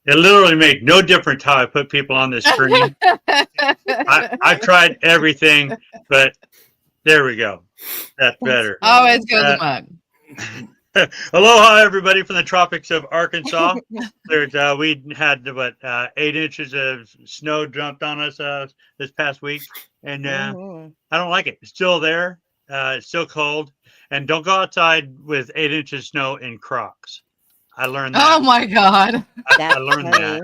It literally made no difference how I put people on the screen. I've tried everything, but there we go. That's That's better. funny. Always go the mug. Aloha, everybody from the tropics of Arkansas. There's we had what 8 inches of snow dumped on us this past week, and Mhm. I don't like it. It's still there. It's still cold, and don't go outside with 8 inches of snow in Crocs. I learned that. Oh my God. I That's learned funny.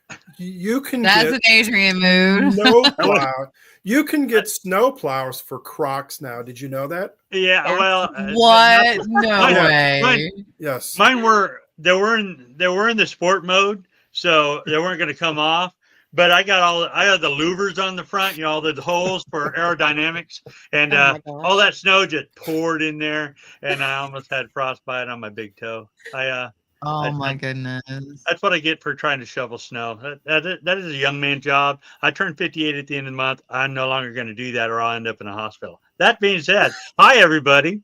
that. You can That's get an Adrian mood. snow plow. You can get snow plows for Crocs now. Did you know that? Yeah, That's well, What? No mine, Yeah. way. Yes. mine were they were in the sport mode, so they weren't going to come off. But I had the louvers on the front, you know, all the holes for aerodynamics, and Oh my all gosh. that snow just poured in there, and I almost had frostbite on my big toe. Oh my I goodness. that's what I get for trying to shovel snow. That is a young man job. I turned 58 at the end of the month. I'm no longer going to do that, or I'll end up in a hospital. That being said, hi everybody.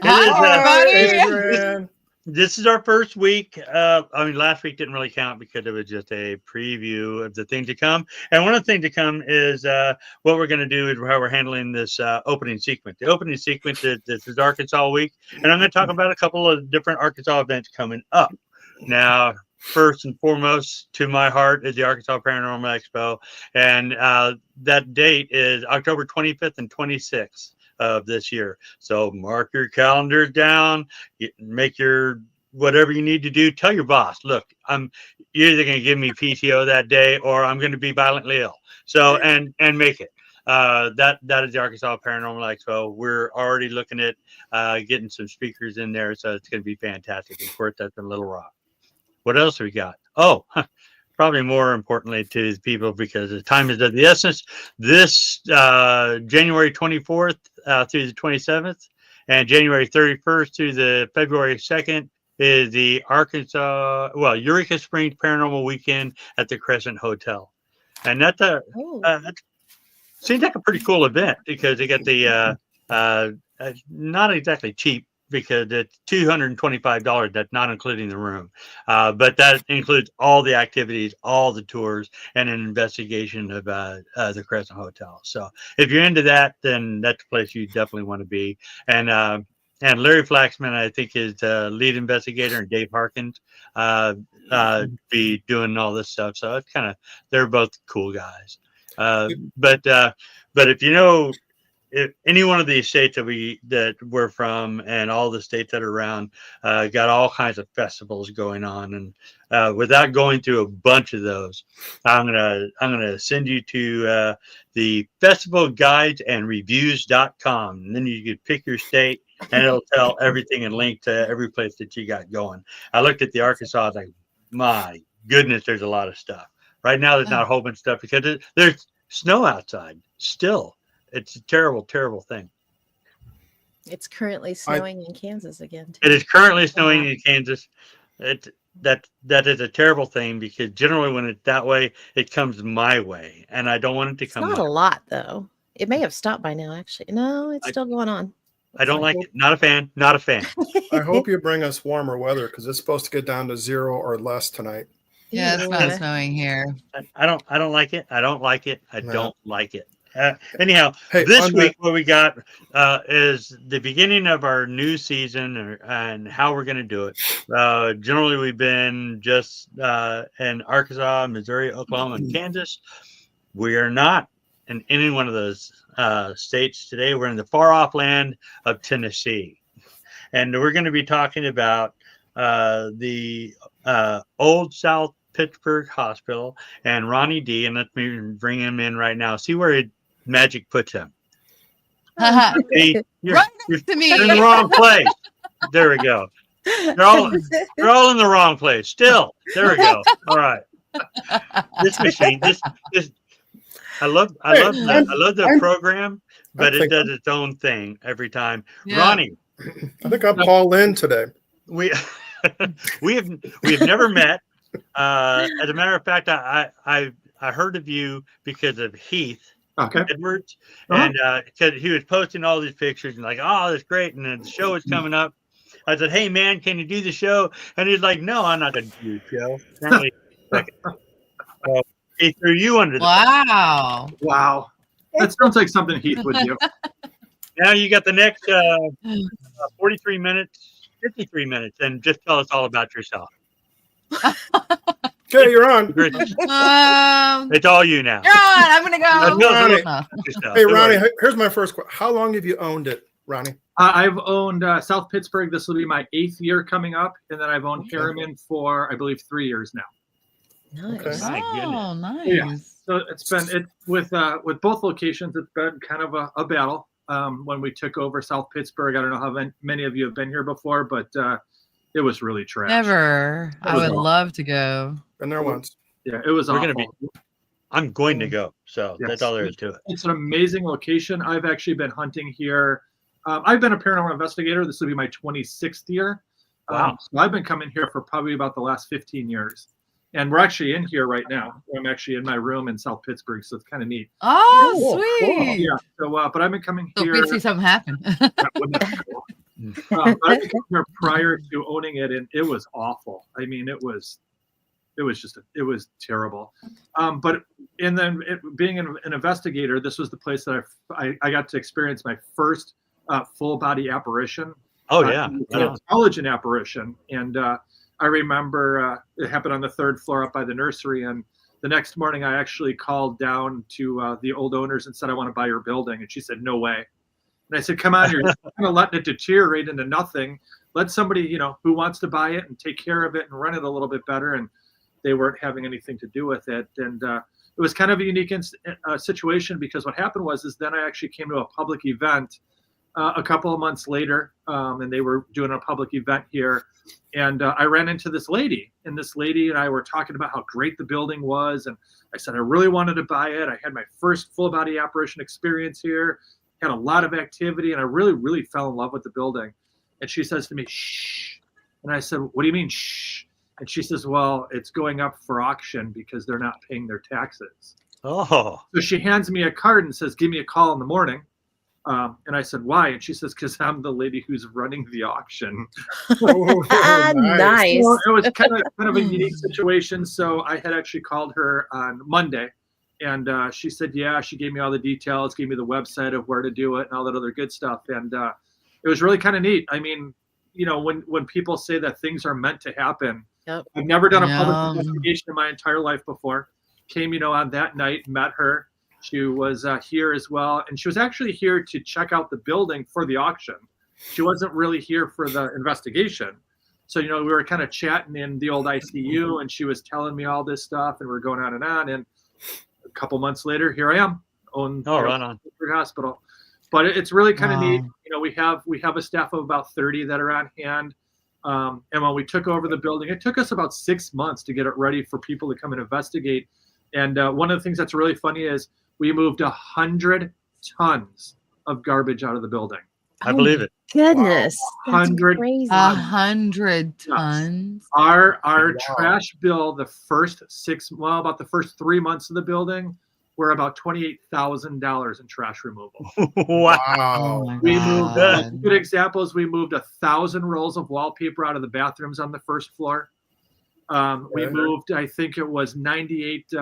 Hi, everybody. Adrian. This is our first week. I mean, last week didn't really count because it was just a preview of the thing to come. And one of the things to come is what we're going to do is how we're handling this opening sequence. The opening sequence is this is Arkansas week, and I'm going to talk about a couple of different Arkansas events coming up. Now, first and foremost, to my heart is the Arkansas Paranormal Expo, and that date is October 25th and 26th of this year. So mark your calendars down, make your whatever you need to do. Tell your boss, look, you're either going to give me PTO that day or I'm going to be violently ill. So and make it. That is the Arkansas Paranormal Expo. We're already looking at getting some speakers in there, so it's going to be fantastic. Of course, that's in Little Rock. What else have we got? Oh, probably more importantly to the people because the time is of the essence. This January 24th through the 27th and January 31st through the February 2nd is the Eureka Springs Paranormal Weekend at the Crescent Hotel. And that seems like a pretty cool event because they got the not exactly cheap because it's $225. That's not including the room, but that includes all the activities, all the tours, and an investigation of the Crescent Hotel. So if you're into that, then that's the place you definitely want to be. And Larry Flaxman, I think, is lead investigator, and Dave Harkins be doing all this stuff. So it's they're both cool guys. But if you know if any one of these states that we're from and all the states that are around got all kinds of festivals going on, and without going through a bunch of those, I'm gonna send you to the festival guides and reviews.com, and then you can pick your state and it'll tell everything and link to every place that you got going. I looked at the Arkansas, I was like, my goodness, there's a lot of stuff. Right now there's not a whole bunch of stuff because there's snow outside still. It's a terrible, terrible thing. It's currently snowing in Kansas again. Too. It is currently snowing in Kansas. That is a terrible thing because generally when it's that way, it comes my way, and I don't want it to come. Not a lot though. It may have stopped by now. Actually, no, it's still going on. I don't like it. Not a fan. Not a fan. I hope you bring us warmer weather because it's supposed to get down to 0 or less tonight. Yeah, it's not snowing here. I don't like it. I don't like it. I don't like it. Anyhow, hey, this week what we got is the beginning of our new season and how we're going to do it. Generally, we've been just in Arkansas, Missouri, Oklahoma, and Kansas. We are not in any one of those states today. We're in the far off land of Tennessee. And we're going to be talking about the Old South Pittsburg Hospital and Ronnie Dee. And let me bring him in right now. See where magic puts him. See, you're in the wrong place. There we go. They're all in the wrong place. Still, there we go. All right. This machine, this I love the program, but it does its own thing every time. Yeah. Ronnie, I think I'll call in today. We have never met. As a matter of fact, I heard of you because of Heath. Okay. Edwards, and because he was posting all these pictures and like, oh, that's great, and then the show is coming up, I said, "Hey man, can you do the show?" And he's like, "No, I'm not going to do the show." Apparently, so he threw you under the bus. Wow. Wow. That sounds like something Heath would do. Now you got the next 43 minutes, 53 minutes, and just tell us all about yourself. Okay, you're on. It's all you now. You're on. I'm gonna go. Ronnie. No. Hey, Ronnie, here's my first question. How long have you owned it, Ronnie? I've owned South Pittsburg. This will be my 8th year coming up. And then I've owned Harriman for, I believe, 3 years now. Nice. My Oh, nice. Yeah. So it's been with both locations. It's been kind of a battle. When we took over South Pittsburg, I don't know how many of you have been here before, but it was really trash. Never. I would love to go. Been there once. Yeah, it was awful. I'm going to go. So Yes. that's all there is to it. It's an amazing location. I've actually been hunting here. I've been a paranormal investigator. This will be my 26th year. Wow. So I've been coming here for probably about the last 15 years. And we're actually in here right now. I'm actually in my room in South Pittsburg, so it's kind of neat. Oh, Cool, sweet. Yeah. So, but I've been coming So here. we see something happen. Wouldn't that be cool? I've been coming here prior to owning it, and it was awful. I mean, it was terrible. But and then being an investigator, this was the place that I got to experience my first full body apparition. Oh yeah. Intelligent apparition. And I remember it happened on the 3rd floor up by the nursery. And the next morning I actually called down to the old owners and said, I want to buy your building. And she said, no way. And I said, come on, you're kind of letting it deteriorate into nothing. Let somebody, who wants to buy it and take care of it and run it a little bit better. And they weren't having anything to do with it. And it was kind of a unique situation, because what happened was then I actually came to a public event a couple of months later, and they were doing a public event here. And I ran into this lady, and this lady and I were talking about how great the building was. And I said, I really wanted to buy it. I had my first full body apparition experience here, had a lot of activity, and I really, really fell in love with the building. And she says to me, shh. And I said, what do you mean, shh? And she says, well, it's going up for auction because they're not paying their taxes. Oh. So she hands me a card and says, give me a call in the morning. And I said, why? And she says, because I'm the lady who's running the auction. Oh, Nice. So it was kind of a unique situation. So I had actually called her on Monday, and she said, yeah, she gave me all the details, gave me the website of where to do it and all that other good stuff. And it was really kind of neat. I mean, when people say that things are meant to happen, Yep. I've never done a public investigation in my entire life before. Came, on that night, met her. She was here as well. And she was actually here to check out the building for the auction. She wasn't really here for the investigation. So, we were kind of chatting in the old ICU, and she was telling me all this stuff, and we're going on. And a couple months later, here I am on right on Pittsburg Hospital. But it's really kind of neat. We have a staff of about 30 that are on hand. And when we took over the building, it took us about 6 months to get it ready for people to come and investigate. And one of the things that's really funny is we moved 100 tons of garbage out of the building. I believe it. Goodness. Wow. That's 100 crazy. 100 tons. Our Wow. trash bill, about the first 3 months of the building, were about $28,000 in trash removal. Wow. Oh my We moved, God. good example is we moved 1,000 rolls of wallpaper out of the bathrooms on the first floor. We moved, I think it was 98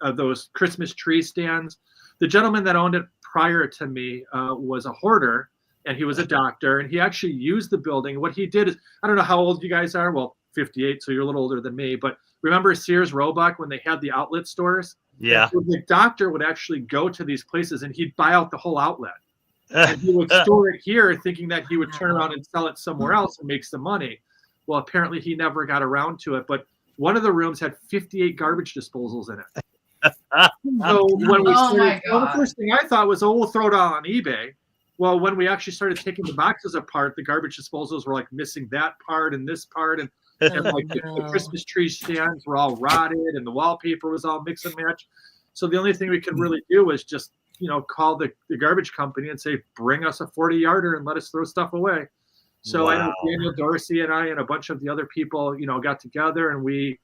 of those Christmas tree stands. The gentleman that owned it prior to me was a hoarder, and he was a doctor, and he actually used the building. What he did is, I don't know how old you guys are. Well, 58, so you're a little older than me. But remember Sears Roebuck when they had the outlet stores? Yeah. The doctor would actually go to these places, and he'd buy out the whole outlet. And he would store it here thinking that he would turn around and sell it somewhere else and make some money. Well, apparently he never got around to it. But one of the rooms had 58 garbage disposals in it. So when we started, the first thing I thought was, we'll throw it all on eBay. Well, when we actually started taking the boxes apart, the garbage disposals were like missing that part and this part. And like the Christmas tree stands were all rotted, and the wallpaper was all mix and match. So the only thing we could really do was just, call the garbage company and say, bring us a 40-yarder and let us throw stuff away. So I know Daniel Dorsey and I and a bunch of the other people, got together, and we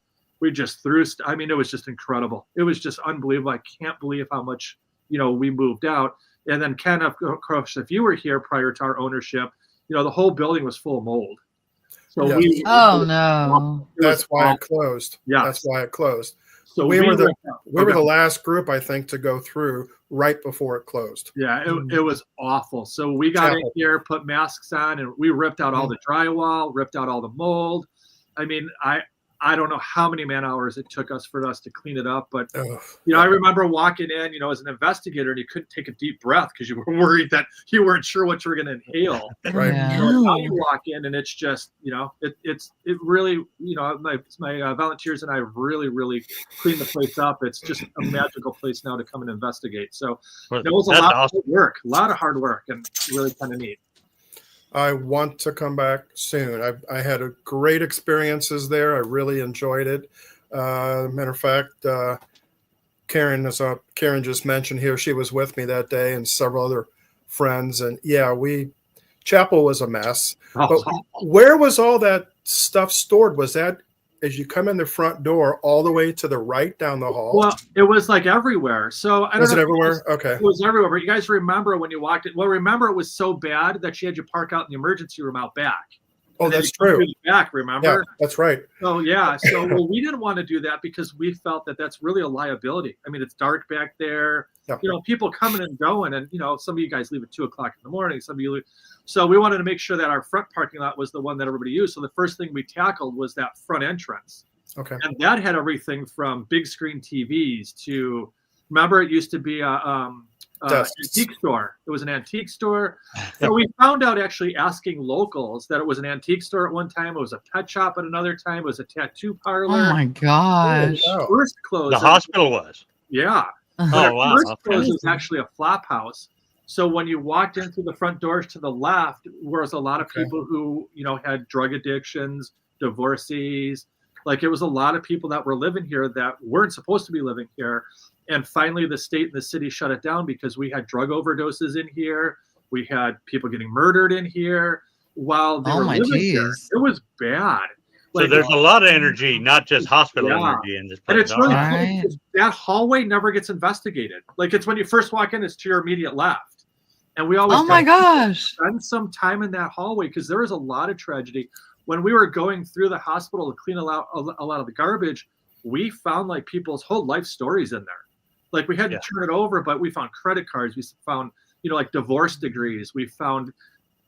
just threw. It was just incredible. It was just unbelievable. I can't believe how much, we moved out. And then Ken, of course, if you were here prior to our ownership, the whole building was full of mold. So Yeah. Oh no. That's why it closed. Yeah. That's why it closed. So we were the ripped out. we were the last group, I think, to go through right before it closed. Yeah, it was awful. So we got in Chapel. here, put masks on, and we ripped out all the drywall, ripped out all the mold. I mean, I don't know how many man hours it took us to clean it up, but Ugh. I remember walking in, as an investigator, and you couldn't take a deep breath because you were worried that you weren't sure what you were going to inhale. Right. Yeah. So now you walk in, and it's just, it really, my volunteers and I really cleaned the place up. It's just a magical place now to come and investigate. So Well, it was a that's lot awesome. of work, a lot of hard work, and really kind of neat. I want to come back soon. I had a great experiences there. I really enjoyed it. Matter of fact, Karen just mentioned here, she was with me that day, and several other friends. And yeah, chapel was a mess. But where was all that stuff stored? Was that as you come in the front door all the way to the right down the hall? Well, it was like everywhere. So I don't Was know it if everywhere? Okay. It was everywhere. But you guys remember when you walked in? Well, remember it was so bad that she had you park out in the emergency room out back. Oh, And then that's you come true. through the back, Yeah, remember? that's right. Oh, yeah. So we didn't want to do that because we felt that that's really a liability. I mean, it's dark back there. Yeah. People coming and going, and some of you guys leave at 2:00 in the morning. Some of you leave. So we wanted to make sure that our front parking lot was the one that everybody used. So the first thing we tackled was that front entrance. Okay. And that had everything from big screen TVs to, remember, it used to be a antique store. It was an antique store. So we found out actually asking locals that it was an antique store at one time. It was a pet shop at another time. It was a tattoo parlor. Oh my gosh. Oh. First close. The hospital was. Yeah. Oh, But wow. First Okay. close was actually a flop house. So when you walked in through the front doors to the left, was a lot of people who, had drug addictions, divorcees. Like it was a lot of people that were living here that weren't supposed to be living here. And finally, the state and the city shut it down because we had drug overdoses in here. We had people getting murdered in here while they were living here. It was bad. So there's a lot of energy, not just hospital energy in this place. And it's really Right. cool because that hallway never gets investigated. Like it's when you first walk in, it's to your immediate left. And we always Oh my gosh. spend some time in that hallway because there was a lot of tragedy. When we were going through the hospital to clean a lot of the garbage, we found like people's whole life stories in there. Like we had to turn it over, but we found credit cards. We found, like divorce degrees. We found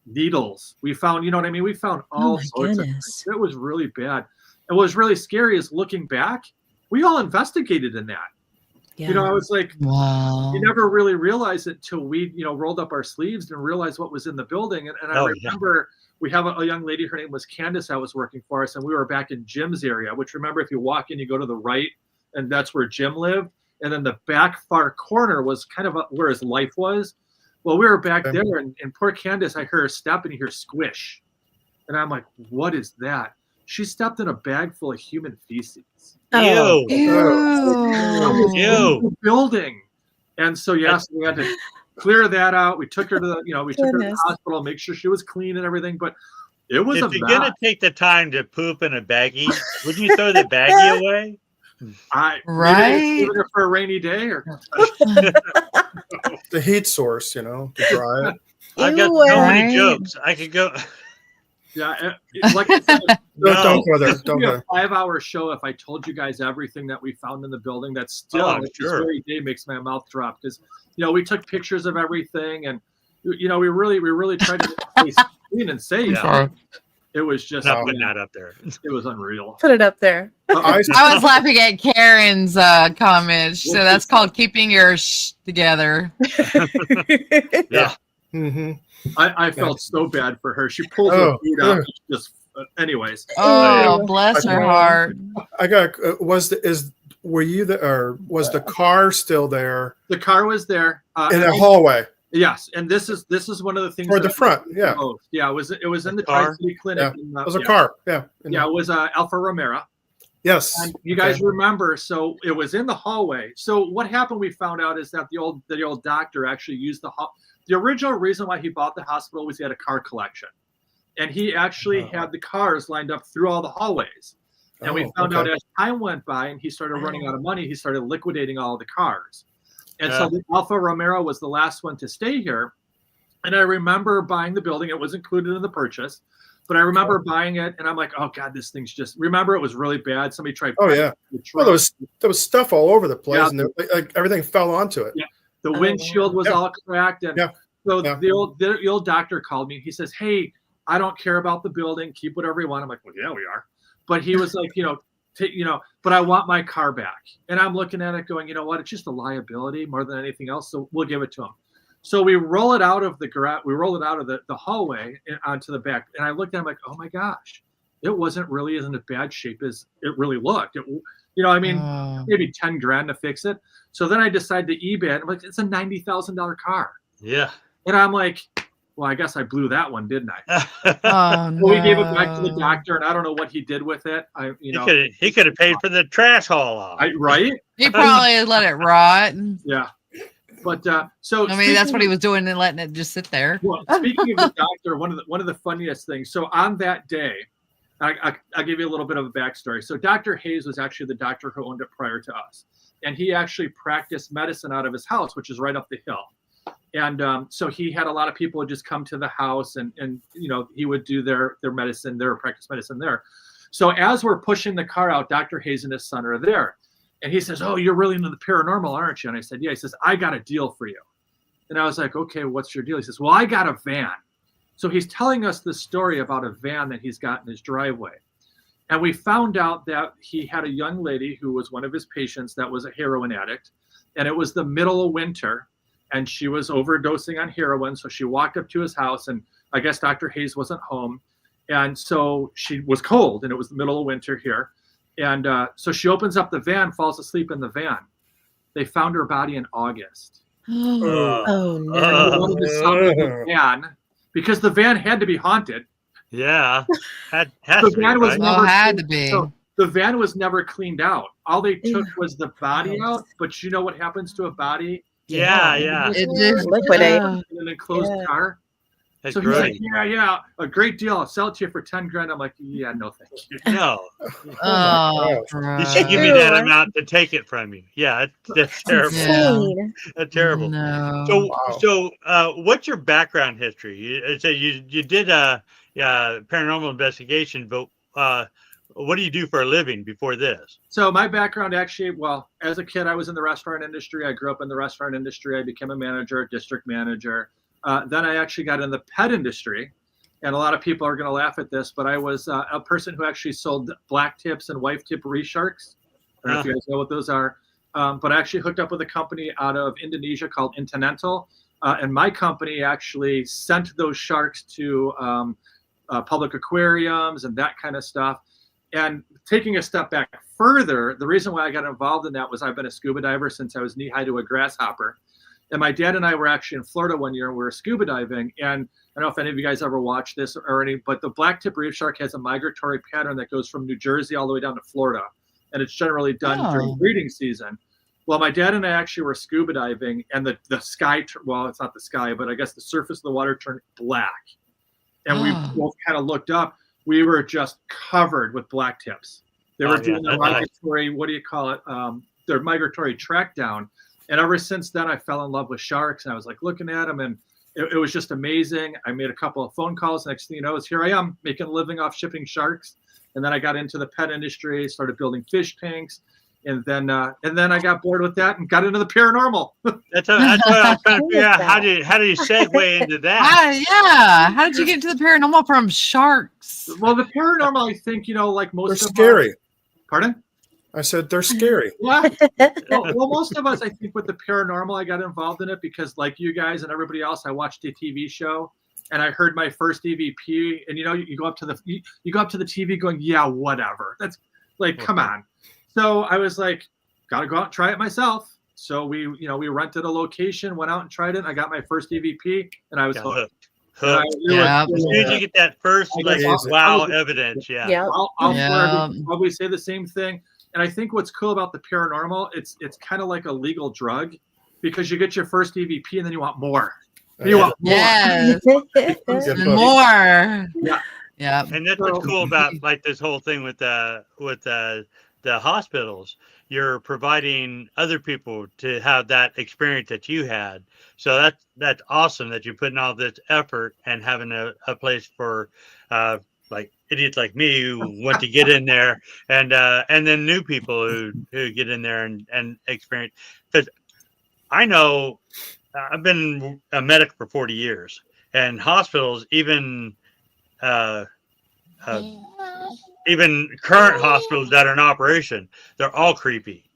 needles. We found, you know what I mean? We found all sorts of things. It was really bad. And what was really scary is looking back, we all investigated in that. Yeah. I was like, Wow. you never really realized it till we, rolled up our sleeves and realized what was in the building. And I remember we have a young lady, her name was Candace, that was working for us. And we were back in Jim's area, which remember, if you walk in, you go to the right and that's where Jim lived. And then the back far corner was kind of where his life was. Well, we were back there and poor Candace, I heard her step and you hear squish. And I'm like, what is that? She stepped in a bag full of human feces. Oh. Ew. Ew. Building. And so, yes, we had to clear that out. We took her to the, we took her to the hospital, make sure she was clean and everything. But it was if you're going to take the time to poop in a baggie, wouldn't you throw the baggie away? Maybe it for a rainy day or The heat source, to dry it. I've got so many jokes. I could go. Yeah, like I said, Don't go there. This would Don't be go a 5-hour show if I told you guys everything that we found in the building. That still, this very day, makes my mouth drop because we took pictures of everything and we really tried to make the place clean and safe. Yeah. It was just Not putting that up there. It was unreal. Put it up there. I was laughing at Karen's comment. So that's called keeping your together. Yeah. Mm-hmm. I felt so bad for her. She pulled her feet out. Just, anyways. Oh, bless her heart. I got. Were you there? Or was the car still there? The car was there in the hallway. Yes, and this is one of the things. Or the front, yeah. Yeah, it was in the Tri-City Clinic. Yeah. It was a car, yeah. Yeah, it was Alfa Romero. Yes. And you guys remember, so it was in the hallway. So what happened, we found out, is that the old doctor actually used the original reason why he bought the hospital was he had a car collection. And he actually had the cars lined up through all the hallways. And we found out as time went by and he started running out of money, he started liquidating all the cars. And so the Alfa Romero was the last one to stay here. And I remember buying the building. It was included in the purchase. But I remember buying it, and I'm like, oh God, this thing's just. Remember, it was really bad. Somebody tried. Oh yeah. The Well, there was stuff all over the place, Yeah. and like everything fell onto it. Yeah. The windshield was Yeah. all cracked, and Yeah. so Yeah. the old doctor called me. He says, "Hey, I don't care about the building. Keep whatever you want." I'm like, "Well, yeah, we are." But he was like, but I want my car back. And I'm looking at it, going, you know what? It's just a liability more than anything else. So we'll give it to him. So we roll it out of the garage. We roll it out of the hallway and onto the back. And I looked at him like, oh my gosh, it wasn't really as in a bad shape as it really looked. Maybe 10 grand to fix it. So then I decided to eBay it. I'm like, it's a $90,000 car. Yeah. And I'm like, well, I guess I blew that one, didn't I? Oh, no. So we gave it back to the doctor, and I don't know what he did with it. He could have paid for the trash haul off. Right? He probably let it rot. Yeah. But so I mean, that's what he was doing and letting it just sit there. Well, speaking of the doctor, one of the funniest things. So on that day, I'll give you a little bit of a backstory. So Dr. Hayes was actually the doctor who owned it prior to us, and he actually practiced medicine out of his house, which is right up the hill. And so he had a lot of people just come to the house, and he would do their medicine, their practice medicine there. So as we're pushing the car out, Dr. Hayes and his son are there. And he says, oh, you're really into the paranormal, aren't you? And I said, yeah. He says, I got a deal for you. And I was like, okay, what's your deal? He says, well, I got a van. So he's telling us this story about a van that he's got in his driveway. And we found out that he had a young lady who was one of his patients that was a heroin addict. And it was the middle of winter, and she was overdosing on heroin. So she walked up to his house, and I guess Dr. Hayes wasn't home. And so she was cold, and it was the middle of winter here. And so she opens up the van, falls asleep in the van. They found her body in August. Oh no! The van, because the van had to be haunted. Yeah, had The to be, van was right? never Had to be. So the van was never cleaned out. All they took was the body out. But you know what happens to a body Yeah. It just Liquidate. in an enclosed car? That's So he's great. like, yeah, a great deal. I'll sell it to you for 10 grand. I'm like, yeah, no, thank you. No, Oh, you should give me that Ew. amount to take it from you. Yeah, that's terrible. Yeah. Insane. That's terrible. No. So what's your background history? You did a paranormal investigation, but what do you do for a living before this? So my background actually, well, as a kid, I was in the restaurant industry. I grew up in the restaurant industry. I became a manager, a district manager. Then I actually got in the pet industry, and a lot of people are going to laugh at this, but I was a person who actually sold black tips and white tip reef sharks. I don't know if you guys know what those are, but I actually hooked up with a company out of Indonesia called Intercontinental, and my company actually sent those sharks to public aquariums and that kind of stuff. And taking a step back further, the reason why I got involved in that was I've been a scuba diver since I was knee-high to a grasshopper. And my dad and I were actually in Florida one year, and we were scuba diving. And I don't know if any of you guys ever watched this but the black tip reef shark has a migratory pattern that goes from New Jersey all the way down to Florida. And it's generally done during breeding season. Well, my dad and I actually were scuba diving, and the sky, well, it's not the sky, but I guess the surface of the water turned black. And we both kind of looked up. We were just covered with black tips. They were doing their migratory, what do you call it? Their migratory track down. And ever since then, I fell in love with sharks, and I was like looking at them, and it was just amazing. I made a couple of phone calls. Next thing you know, here I am making a living off shipping sharks. And then I got into the pet industry, started building fish tanks, and then I got bored with that and got into the paranormal. That's what I was trying to figure out. How do you segue into that? How did you get into the paranormal from sharks? Well, the paranormal, I think, like most They're of scary. Pardon? I said they're scary. Yeah. Well, most of us, I think, with the paranormal, I got involved in it because, like you guys and everybody else, I watched a TV show, and I heard my first EVP, and you go up to the TV going, yeah, whatever. That's like, come on. So I was like, gotta go out and try it myself. So we rented a location, went out and tried it. I got my first EVP, and I was hooked. As soon as you get that first wow evidence, I'll probably say the same thing. And I think what's cool about the paranormal, it's kind of like a legal drug, because you get your first EVP and then you want more. You want more. Yes. And more. Yeah. And that's what's cool about like this whole thing with the hospitals. You're providing other people to have that experience that you had. So that's awesome that you're putting all this effort and having a place for like idiots like me who want to get in there, and then new people who get in there and experience. Because I know I've been a medic for 40 years, and hospitals, even even current hospitals that are in operation, they're all creepy.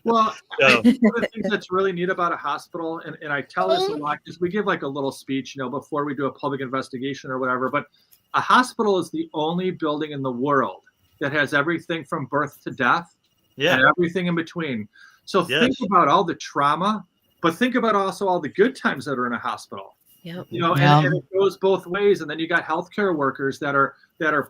Well, So, one of the things that's really neat about a hospital, and I tell this a lot because we give like a little speech, before we do a public investigation or whatever, but a hospital is the only building in the world that has everything from birth to death yeah, and everything in between. So Yes. think about all the trauma, but think about also all the good times that are in a hospital. Yep. Yeah. And it goes both ways. And then you got healthcare workers that are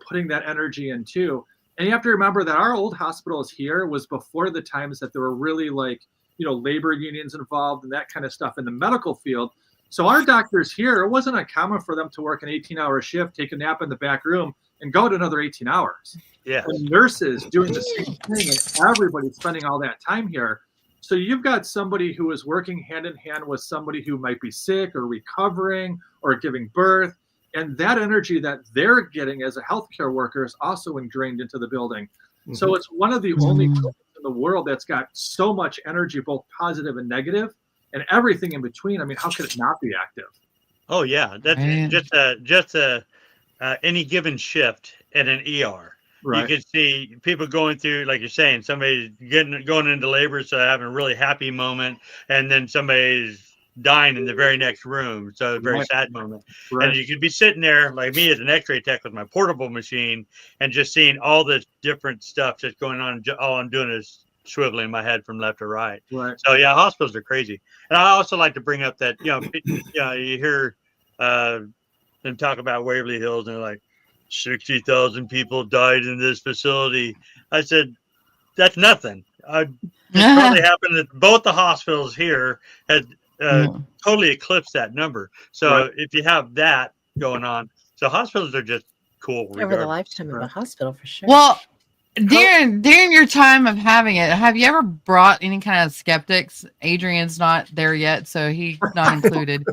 putting that energy in too. And you have to remember that our old hospitals here was before the times that there were really like, labor unions involved and that kind of stuff in the medical field. So our doctors here, it wasn't uncommon for them to work an 18-hour shift, take a nap in the back room, and go to another 18 hours. yeah, And nurses doing the same thing, and everybody spending all that time here. So you've got somebody who is working hand in hand with somebody who might be sick or recovering or giving birth. And that energy that they're getting as a healthcare worker is also ingrained into the building. So it's one of the only buildings in the world that's got so much energy, both positive and negative, and everything in between. I mean, how could it not be active? oh yeah. That's Right. just any given shift in an ER. You can see people going through, like you're saying, somebody's going into labor, so having a really happy moment, and then somebody's dying in the very next room, so a very Right. sad moment. Right. And you could be sitting there, like me as an X-ray tech with my portable machine, and just seeing all this different stuff that's going on. All I'm doing is swiveling my head from left to right. Right. So yeah, hospitals are crazy. And I also like to bring up that you hear them talk about Waverly Hills, and they're like, 60,000 people died in this facility. I said, that's nothing. It probably happened that both the hospitals here had totally eclipsed that number. So if you have that going on, so hospitals are just cool. Over the regardless. lifetime of a hospital, for sure. Well, during your time of having it, have you ever brought any kind of skeptics? Adrian's not there yet, so he's not included.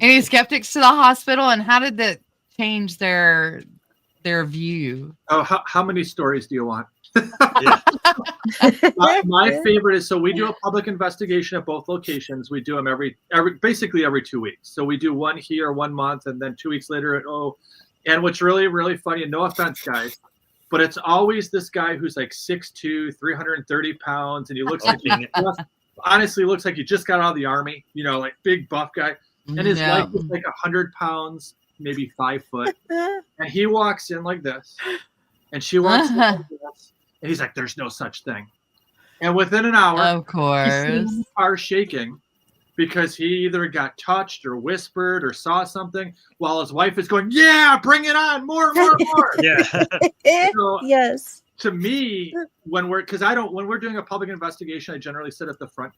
Any skeptics to the hospital, and how did that change their view? Oh, how many stories do you want? Yeah. My favorite is, so we do a public investigation at both locations. We do them basically every 2 weeks. So we do one here 1 month, and then 2 weeks later and what's really, really funny, and no offense, guys, but it's always this guy who's like 6'2", 330 pounds, and he looks like honestly looks like he just got out of the army, like big buff guy. And his wife is like 100 pounds, maybe 5 foot. And he walks in like this, and she walks in like this, and he's like, there's no such thing. And within an hour, Of course. his car shaking because he either got touched or whispered or saw something, while his wife is going, yeah, bring it on, more. Yeah. So, Yes. to me, when we're doing a public investigation, I generally sit at the front.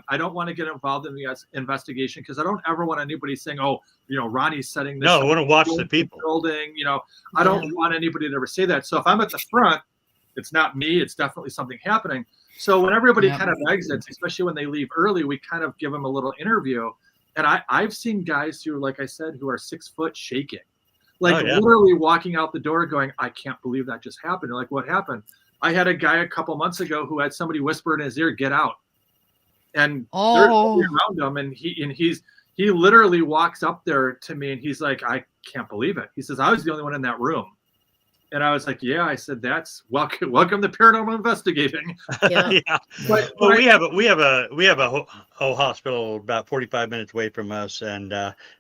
I don't want to get involved in the investigation because I don't ever want anybody saying, "Oh, Ronnie's setting this." No, I up want to watch the people. building. I don't want anybody to ever say that. So if I'm at the front, it's not me. It's definitely something happening. So when everybody kind of exits, especially when they leave early, we kind of give them a little interview. And I've seen guys who, like I said, who are 6 foot shaking. Literally walking out the door going, I can't believe that just happened. You're like, what happened? I had a guy a couple months ago who had somebody whisper in his ear, get out. And there's nobody around him. And he literally walks up there to me and he's like, I can't believe it. He says, I was the only one in that room. And I was like, yeah, I said, that's welcome to paranormal investigating. Yeah. Yeah. But we have a whole hospital about 45 minutes away from us, and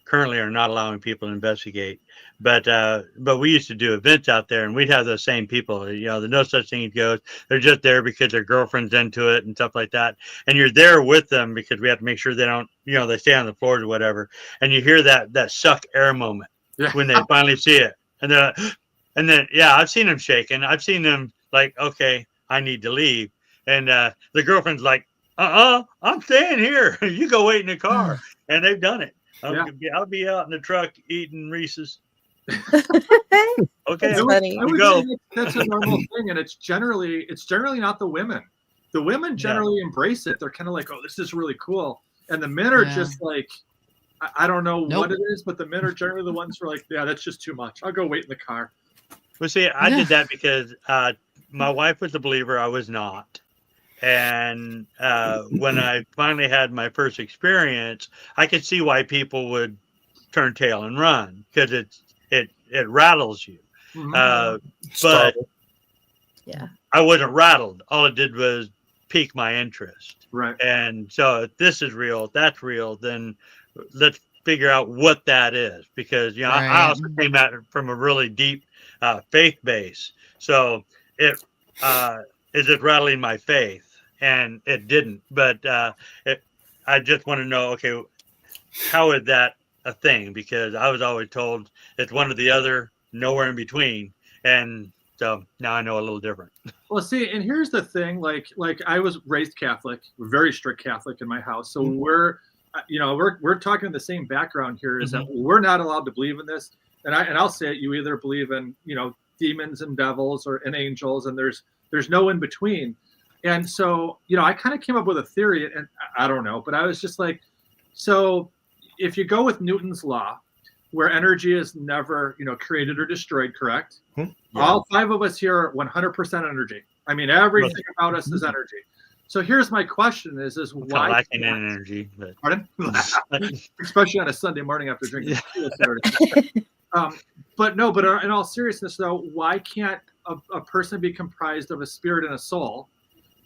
currently are not allowing people to investigate. But we used to do events out there, and we'd have those same people. There's no such thing as ghosts. They're just there because their girlfriend's into it and stuff like that. And you're there with them because we have to make sure they don't, they stay on the floors or whatever. And you hear that suck air moment when they finally see it, and they're like, and then, I've seen them shaking. I've seen them like, okay, I need to leave. And the girlfriend's like, I'm staying here. You go wait in the car. And they've done it. I'll be out in the truck eating Reese's. Okay, That's funny. I would go. say that's a normal thing, and it's generally not the women. The women generally embrace it. They're kind of like, oh, this is really cool. And the men are just like, I don't know Nope. what it is, but the men are generally the ones who are like, yeah, that's just too much. I'll go wait in the car. Well, see, I did that because my wife was a believer. I was not. And when I finally had my first experience, I could see why people would turn tail and run because it rattles you. Mhm. But Startled. Yeah. I wasn't rattled. All it did was pique my interest. Right. And so if this is real, if that's real, then let's figure out what that is. Because, you know, I Right. also came at it from a really deep faith base. So it is it rattling my faith? And it didn't. But I just want to know, okay, how is that a thing? Because I was always told it's one or the other, nowhere in between. And so now I know a little different. Well, see, and here's the thing: like I was raised Catholic, very strict Catholic in my house, so we're talking the same background here. Is that we're not allowed to believe in this, and I'll say it: you either believe in demons and devils or in angels, and there's no in between. And so I kind of came up with a theory, and I don't know, but I was just like, so if you go with Newton's law, where energy is never created or destroyed, correct? Yeah. All 5 of us here are 100% energy. I mean, everything about us is energy. So here's my question: is why lacking in energy? But pardon? Especially on a Sunday morning after drinking Saturday. But in all seriousness, though, why can't a person be comprised of a spirit and a soul?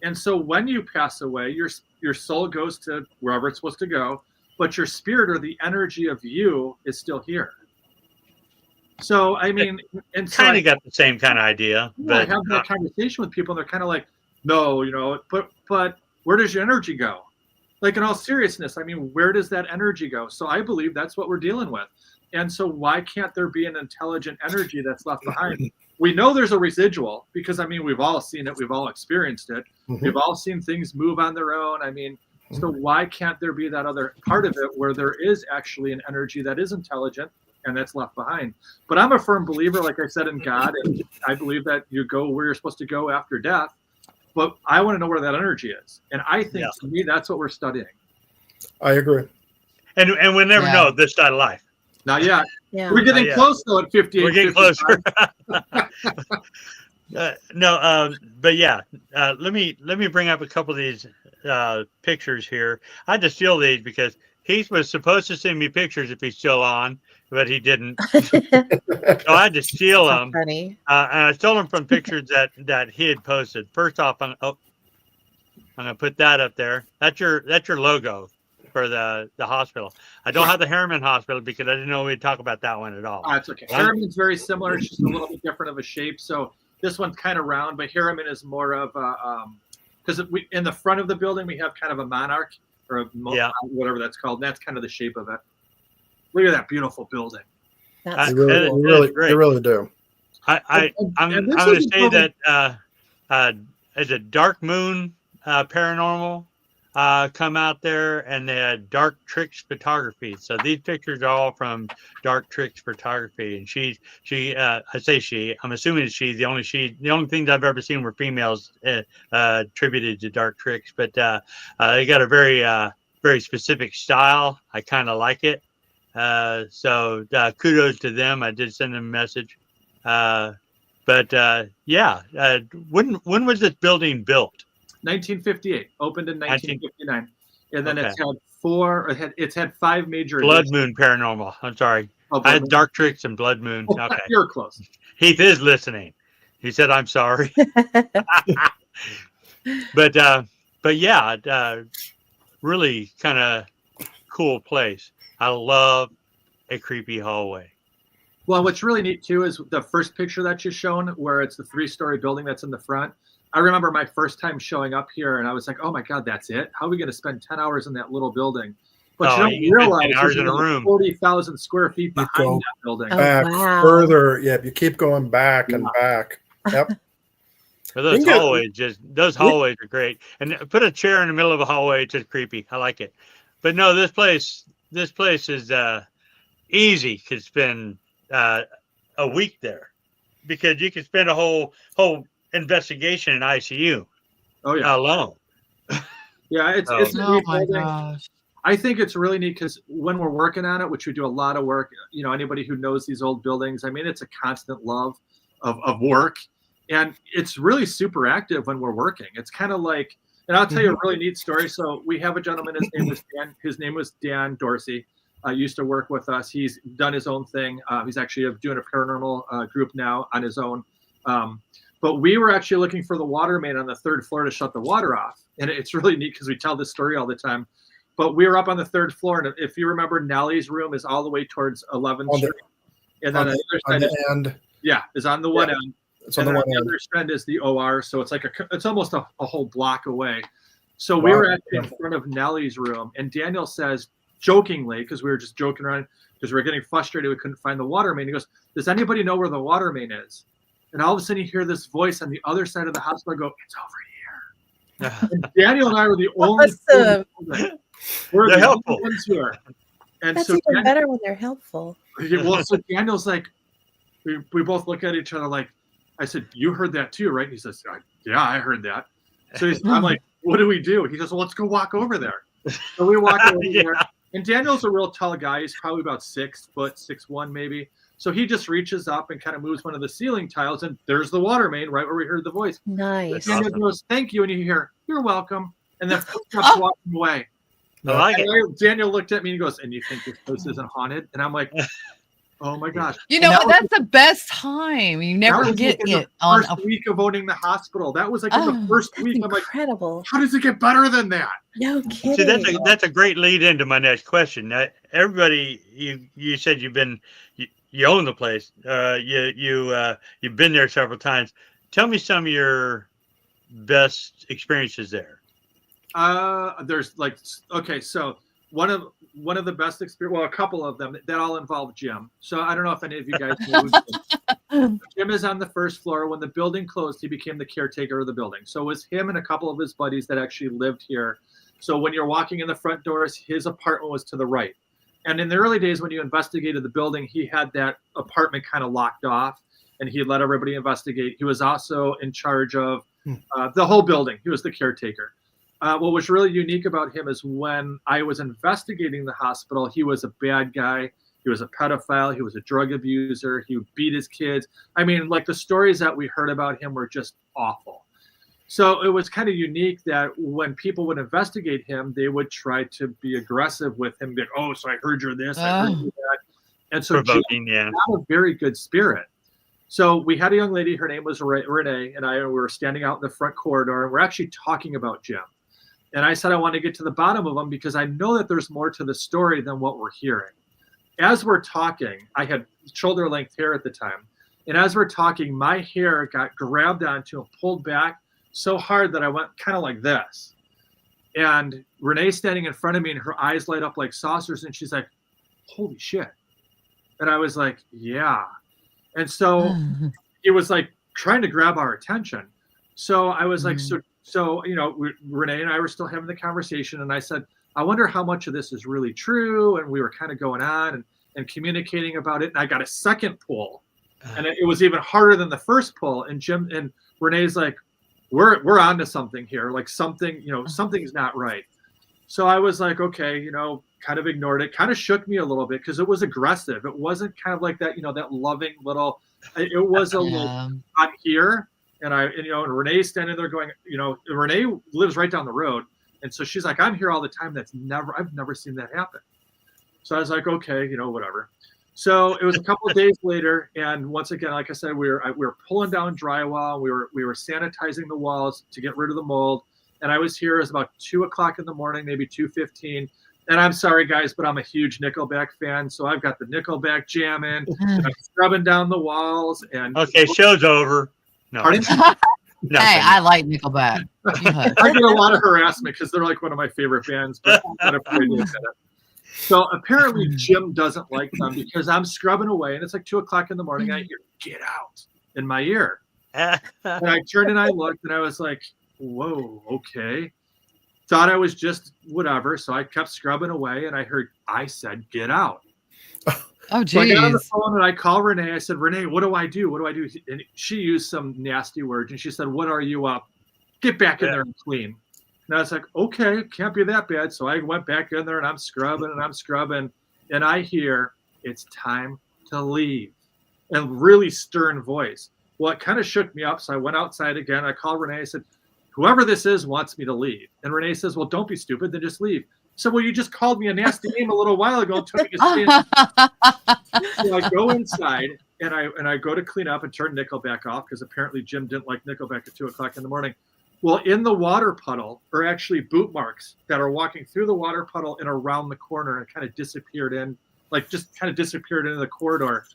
And so when you pass away, your soul goes to wherever it's supposed to go, but your spirit or the energy of you is still here. So I mean, and so kind of got the same kind of idea. I But have that conversation with people, and they're kind of like, no, but where does your energy go? Like, in all seriousness, I mean, where does that energy go? So I believe that's what we're dealing with. And so why can't there be an intelligent energy that's left behind? We know there's a residual because, I mean, we've all seen it. We've all experienced it. We've all seen things move on their own. I mean, so why can't there be that other part of it where there is actually an energy that is intelligent and that's left behind? But I'm a firm believer, like I said, in God, and I believe that you go where you're supposed to go after death. But I want to know where that energy is. And I think, to me, that's what we're studying. I agree. And we'll never know this side of life. Not yet. Yeah. We're getting close, though, at 58. We're getting closer. But yeah, let me bring up a couple of these pictures here. I had to steal these because he was supposed to send me pictures if he's still on, but he didn't. So I had to steal them. Funny. And I stole them from pictures that he had posted. First off, I'm gonna put that up there. That's your logo for the hospital. I don't have the Harriman Hospital because I didn't know we'd talk about that one at all. That's okay. Harriman's very similar. It's just a little bit different of a shape. So this one's kind of round, but Harriman is more of a because we in the front of the building we have kind of a monarch or a whatever that's called. That's kind of the shape of it. Look at that beautiful building. That's You really do. I'm going to say that as a Dark Moon Paranormal come out there, and they had Dark Tricks Photography. So these pictures are all from Dark Tricks Photography, and I'm assuming it's she. The only things I've ever seen were females attributed to Dark Tricks, but they got a very specific style. I kind of like it. So kudos to them. I did send them a message. When was this building built? 1958, opened in 1959, and then it's had 5 major Blood Moon Paranormal. I'm sorry, I had Dark Tricks and Blood Moon. Okay, you're close. Heath is listening. He said, "I'm sorry," but yeah, really kind of cool place. I love a creepy hallway. Well, what's really neat too is the first picture that you've shown, where it's the 3-story building that's in the front. I remember my first time showing up here, and I was like, "Oh my God, that's it? How are we going to spend 10 hours in that little building?" But you don't realize there's in a room. 40,000 square feet behind that building. Back further, you keep going back and back. Yep. Those hallways are great, and put a chair in the middle of a hallway. It's just creepy. I like it, but no, this place is easy to spend a week there, because you can spend a whole investigation in ICU. Oh yeah, alone. Yeah, it's oh my gosh. I think it's really neat because when we're working on it, which we do a lot of work, anybody who knows these old buildings, I mean, it's a constant love of work, and it's really super active when we're working. It's kind of like, and I'll tell you a really neat story. So we have a gentleman, his name was Dan Dorsey, used to work with us. He's done his own thing. He's actually doing a paranormal group now on his own. But we were actually looking for the water main on the 3rd floor to shut the water off. And it's really neat because we tell this story all the time. But we were up on the 3rd floor, and if you remember, Nellie's room is all the way towards 11th Street. And then is on the one end. It's on the other end is the OR, so it's like it's almost a whole block away. So we were actually in front of Nellie's room, and Daniel says, jokingly, because we were just joking around, because we were getting frustrated, we couldn't find the water main. He goes, "Does anybody know where the water main is?" And all of a sudden, you hear this voice on the other side of the hospital go, "It's over here." And Daniel and I were the only. Awesome. We're They're the helpful. only ones here. And That's so even better when they're helpful. well, so Daniel's like, we both look at each other like, I said, "You heard that too, right?" He says, "Yeah, I heard that." So I'm like, "What do we do?" He goes, "Well, let's go walk over there." So we walk over there. And Daniel's a real tall guy. He's probably about 6 foot, 6'1" maybe. So he just reaches up and kind of moves one of the ceiling tiles, and there's the water main right where we heard the voice. Nice. Daniel goes, "Thank you," and you hear, "You're welcome," and then footsteps walking away. I like it. Daniel looked at me and he goes, "And you think this place isn't haunted?" And I'm like, "Oh my gosh!" You know what? That's the best time. You never get it on the first week of owning the hospital. That was like in the first week. I'm like, incredible. how does it get better than that? No kidding. See, that's a great lead into my next question. Everybody, you said you own the place. You've been there several times. Tell me some of your best experiences there. There's like, okay, so one of the best experience, well, a couple of them that all involve Jim. So I don't know if any of you guys know Jim. Jim is on the 1st floor. When the building closed, he became the caretaker of the building. So it was him and a couple of his buddies that actually lived here. So when you're walking in the front doors, his apartment was to the right. And in the early days, when you investigated the building, he had that apartment kind of locked off, and he let everybody investigate. He was also in charge of the whole building. He was the caretaker. What was really unique about him is when I was investigating the hospital, he was a bad guy. He was a pedophile. He was a drug abuser. He would beat his kids. I mean, like the stories that we heard about him were just awful. So it was kind of unique that when people would investigate him, they would try to be aggressive with him. Like, "Oh, so I heard you're this, I heard you that." And so Jim had a very good spirit. So we had a young lady, her name was Renee, and we were standing out in the front corridor, and we're actually talking about Jim. And I said I want to get to the bottom of him because I know that there's more to the story than what we're hearing. As we're talking, I had shoulder length hair at the time. And as we're talking, my hair got grabbed onto and pulled back so hard that I went kind of like this. And Renee's standing in front of me and her eyes light up like saucers. And she's like, "Holy shit." And I was like, "Yeah." And so it was like trying to grab our attention. So I was like, so, Renee and I were still having the conversation, and I said, "I wonder how much of this is really true." And we were kind of going on and communicating about it. And I got a second pull, and it was even harder than the first pull. And Jim and Renee's like, we're onto something here. Like something, something's not right. So I was like, okay, kind of ignored it, kind of shook me a little bit because it was aggressive. It wasn't kind of like that, that loving little, it was a little on here. And and Renee's standing there going, Renee lives right down the road. And so she's like, "I'm here all the time. I've never seen that happen." So I was like, okay, whatever. So it was a couple of days later. And once again, like I said, we were pulling down drywall. We were sanitizing the walls to get rid of the mold. And I was here, it was about 2:00 in the morning, maybe 2:15. And I'm sorry, guys, but I'm a huge Nickelback fan. So I've got the Nickelback jamming, and I'm scrubbing down the walls. And okay, show's over. No. Hey, I like Nickelback. I get a lot of harassment because they're like one of my favorite bands. But so apparently Jim doesn't like them because I'm scrubbing away, and it's like 2:00 in the morning. I hear "Get out" in my ear. And I turned and I looked, and I was like, "Whoa, okay." Thought I was just whatever. So I kept scrubbing away, and I said, "Get out." Oh, geez. So I got on the phone and I called Renee. I said, "Renee, what do I do? What do I do?" And she used some nasty words, and she said, "What are you up? Get back in there and clean." And I was like, okay, can't be that bad. So I went back in there and I'm scrubbing and I hear it's time to leave. And really stern voice. Well, it kind of shook me up. So I went outside again. I called Renee. I said, whoever this is wants me to leave. And Renee says, well, don't be stupid. Then just leave. So, well, you just called me a nasty name a little while ago and told me to stay in. So I go inside and I go to clean up and turn Nickelback off because apparently Jim didn't like Nickelback at 2:00 in the morning. Well, in the water puddle are actually boot marks that are walking through the water puddle and around the corner and kind of disappeared in, like just kind of disappeared into the corridor.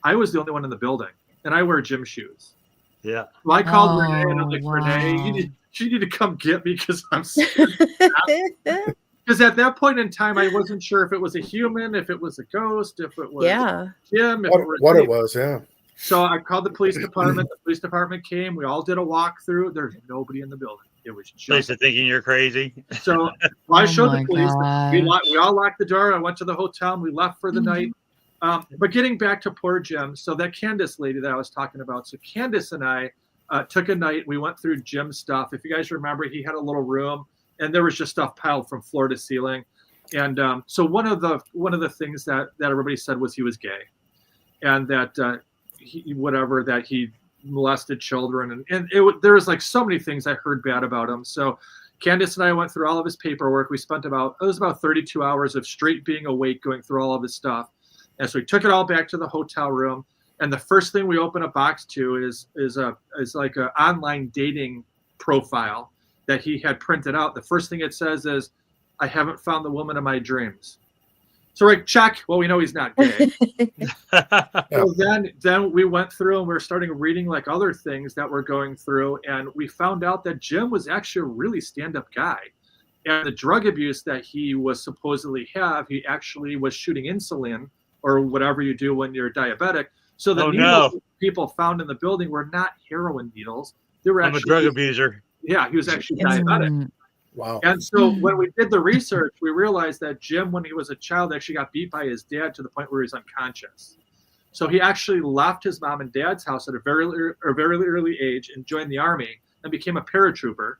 I was the only one in the building, and I wear gym shoes. Yeah. Well, I called Renee, and I'm like, Renee, you need to come get me because I'm scared. Because at that point in time, I wasn't sure if it was a human, if it was a ghost, if it was Jim. What it was, yeah. So I called the police department. The police department came. We all did a walkthrough. There's nobody in the building. It was just Police are thinking you're crazy. So I showed the police. We all locked the door. I went to the hotel and we left for the night. But getting back to poor Jim, so that Candace lady that I was talking about. So Candace and I took a night. We went through Jim's stuff. If you guys remember, he had a little room and there was just stuff piled from floor to ceiling. And so one of the things that everybody said was he was gay, and that he molested children, and there was like so many things I heard bad about him. So Candace and I went through all of his paperwork. We spent about 32 hours of straight being awake going through all of his stuff. And so we took it all back to the hotel room. And the first thing we open a box to is like an online dating profile that he had printed out. The first thing it says is, I haven't found the woman of my dreams. So we're like, check. Well, we know he's not gay. So then we went through and we were starting reading like other things that we're going through. And we found out that Jim was actually a really stand-up guy. And the drug abuse that he was supposedly he actually was shooting insulin or whatever you do when you're diabetic. So the needles people found in the building were not heroin needles. They were actually I'm a drug abuser. Yeah, he was actually diabetic. Wow. And so when we did the research, we realized that Jim, when he was a child, actually got beat by his dad to the point where he was unconscious. So he actually left his mom and dad's house at a very early age and joined the Army and became a paratrooper,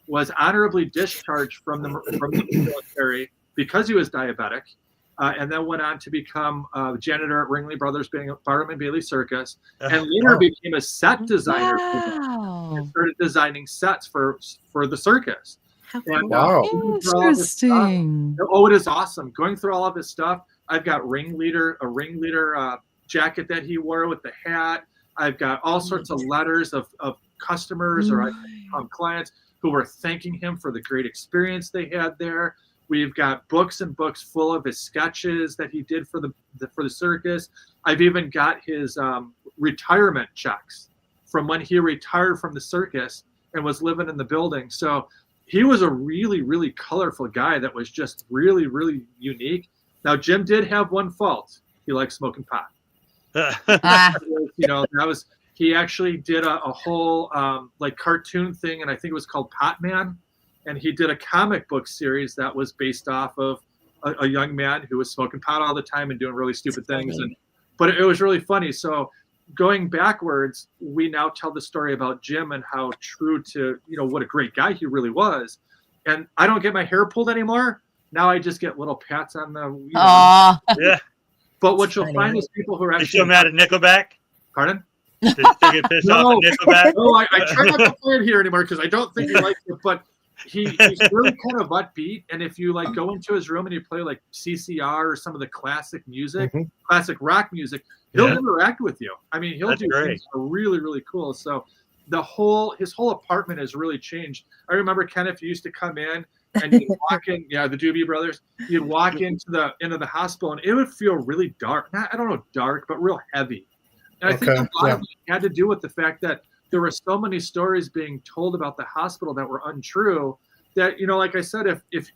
was honorably discharged from the military because he was diabetic, and then went on to become a janitor at Ringley Brothers Barnum and Bailey Circus, and later became a set designer and started designing sets for the circus. And, Interesting. Oh, it is awesome. Going through all of his stuff. I've got a ringleader jacket that he wore with the hat. I've got all sorts of letters of customers or clients who were thanking him for the great experience they had there. We've got books and books full of his sketches that he did for the circus. I've even got his retirement checks from when he retired from the circus and was living in the building. So he was a really, really colorful guy that was just really, really unique. Now, Jim did have one fault. He liked smoking pot. He actually did a whole like cartoon thing, and I think it was called Pot Man. And he did a comic book series that was based off of a young man who was smoking pot all the time and doing really stupid things. But it was really funny. So going backwards, we now tell the story about Jim and how true to, what a great guy he really was. And I don't get my hair pulled anymore. Now I just get little pats on the. Yeah. But what you'll find is people who are actually. You still mad at Nickelback? Pardon? Did you still get pissed off at Nickelback? No, I try not to play it here anymore because I don't think he likes it. But he's really kind of upbeat. And if you like go into his room and you play like CCR or some of the classic music, classic rock music, he'll interact with you. I mean, he'll do things that are really, really cool. So his whole apartment has really changed. I remember Kenneth used to come in and you'd walk in, the Doobie Brothers, you'd walk into the hospital and it would feel really dark. Dark, but real heavy. And I think a lot of it had to do with the fact that there were so many stories being told about the hospital that were untrue that, like I said, if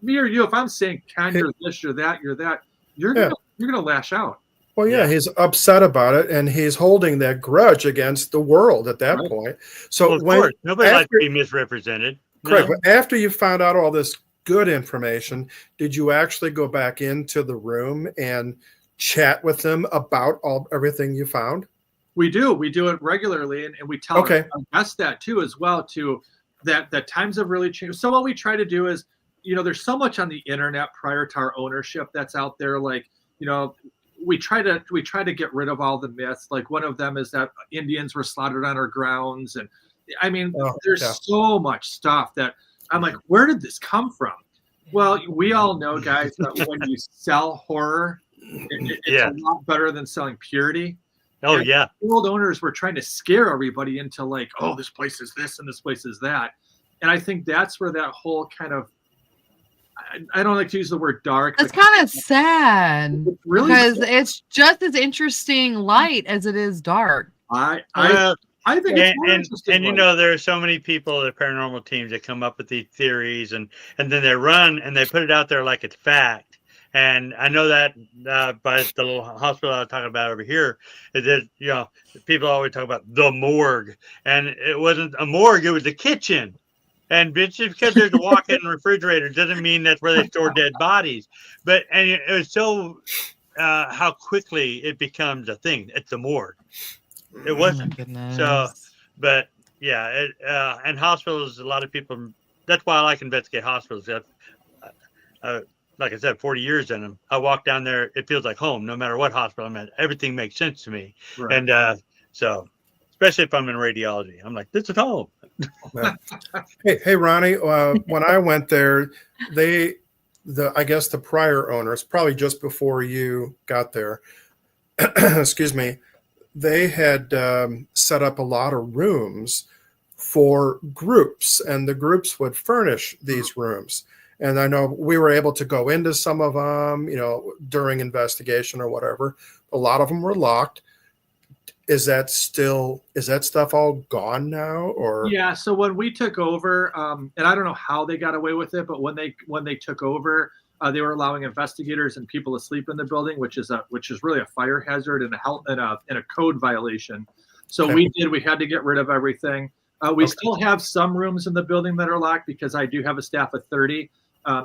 me or you, if I'm saying, Ken, you're this, you're that, you're going to lash out. Well, he's upset about it, and he's holding that grudge against the world at that point. So of course, nobody likes to be misrepresented. Correct. But after you found out all this good information, did you actually go back into the room and chat with them about everything you found? We do it regularly, and we tell our guests that too as well, to that times have really changed. So what we try to do is, there's so much on the internet prior to our ownership that's out there. Like, we try to get rid of all the myths. Like one of them is that Indians were slaughtered on our grounds, and I mean, there's so much stuff that I'm like, where did this come from? Well, we all know, guys, that when you sell horror, it's a lot better than selling purity. Oh, and yeah. Old owners were trying to scare everybody into like, oh, this place is this and this place is that. And I think that's where that whole kind of, I don't like to use the word dark. It's kind of sad really because it's just as interesting light as it is dark. I think it's more interesting. And there are so many people, the paranormal teams, that come up with these theories and then they run and they put it out there like it's fact. And I know that by the little hospital I was talking about over here, that people always talk about the morgue, and it wasn't a morgue; it was the kitchen. And just because there's a walk-in refrigerator doesn't mean that's where they store dead bodies. And it was so how quickly it becomes a thing. It's the morgue. It wasn't. So, but yeah, and hospitals. A lot of people. That's why I like investigate hospitals. Like I said, 40 years in them. I walk down there, it feels like home, no matter what hospital I'm at. Everything makes sense to me. Right. And so, especially if I'm in radiology, I'm like, this is home. Hey, Ronnie, when I went there, I guess the prior owners, probably just before you got there, excuse me, they had set up a lot of rooms for groups, and the groups would furnish these rooms. And I know we were able to go into some of them, during investigation or whatever. A lot of them were locked. Is that stuff all gone now, or? Yeah. So when we took over, and I don't know how they got away with it, but when they took over, they were allowing investigators and people to sleep in the building, which is really a fire hazard and a code violation. So we had to get rid of everything. We still have some rooms in the building that are locked because I do have a staff of 30.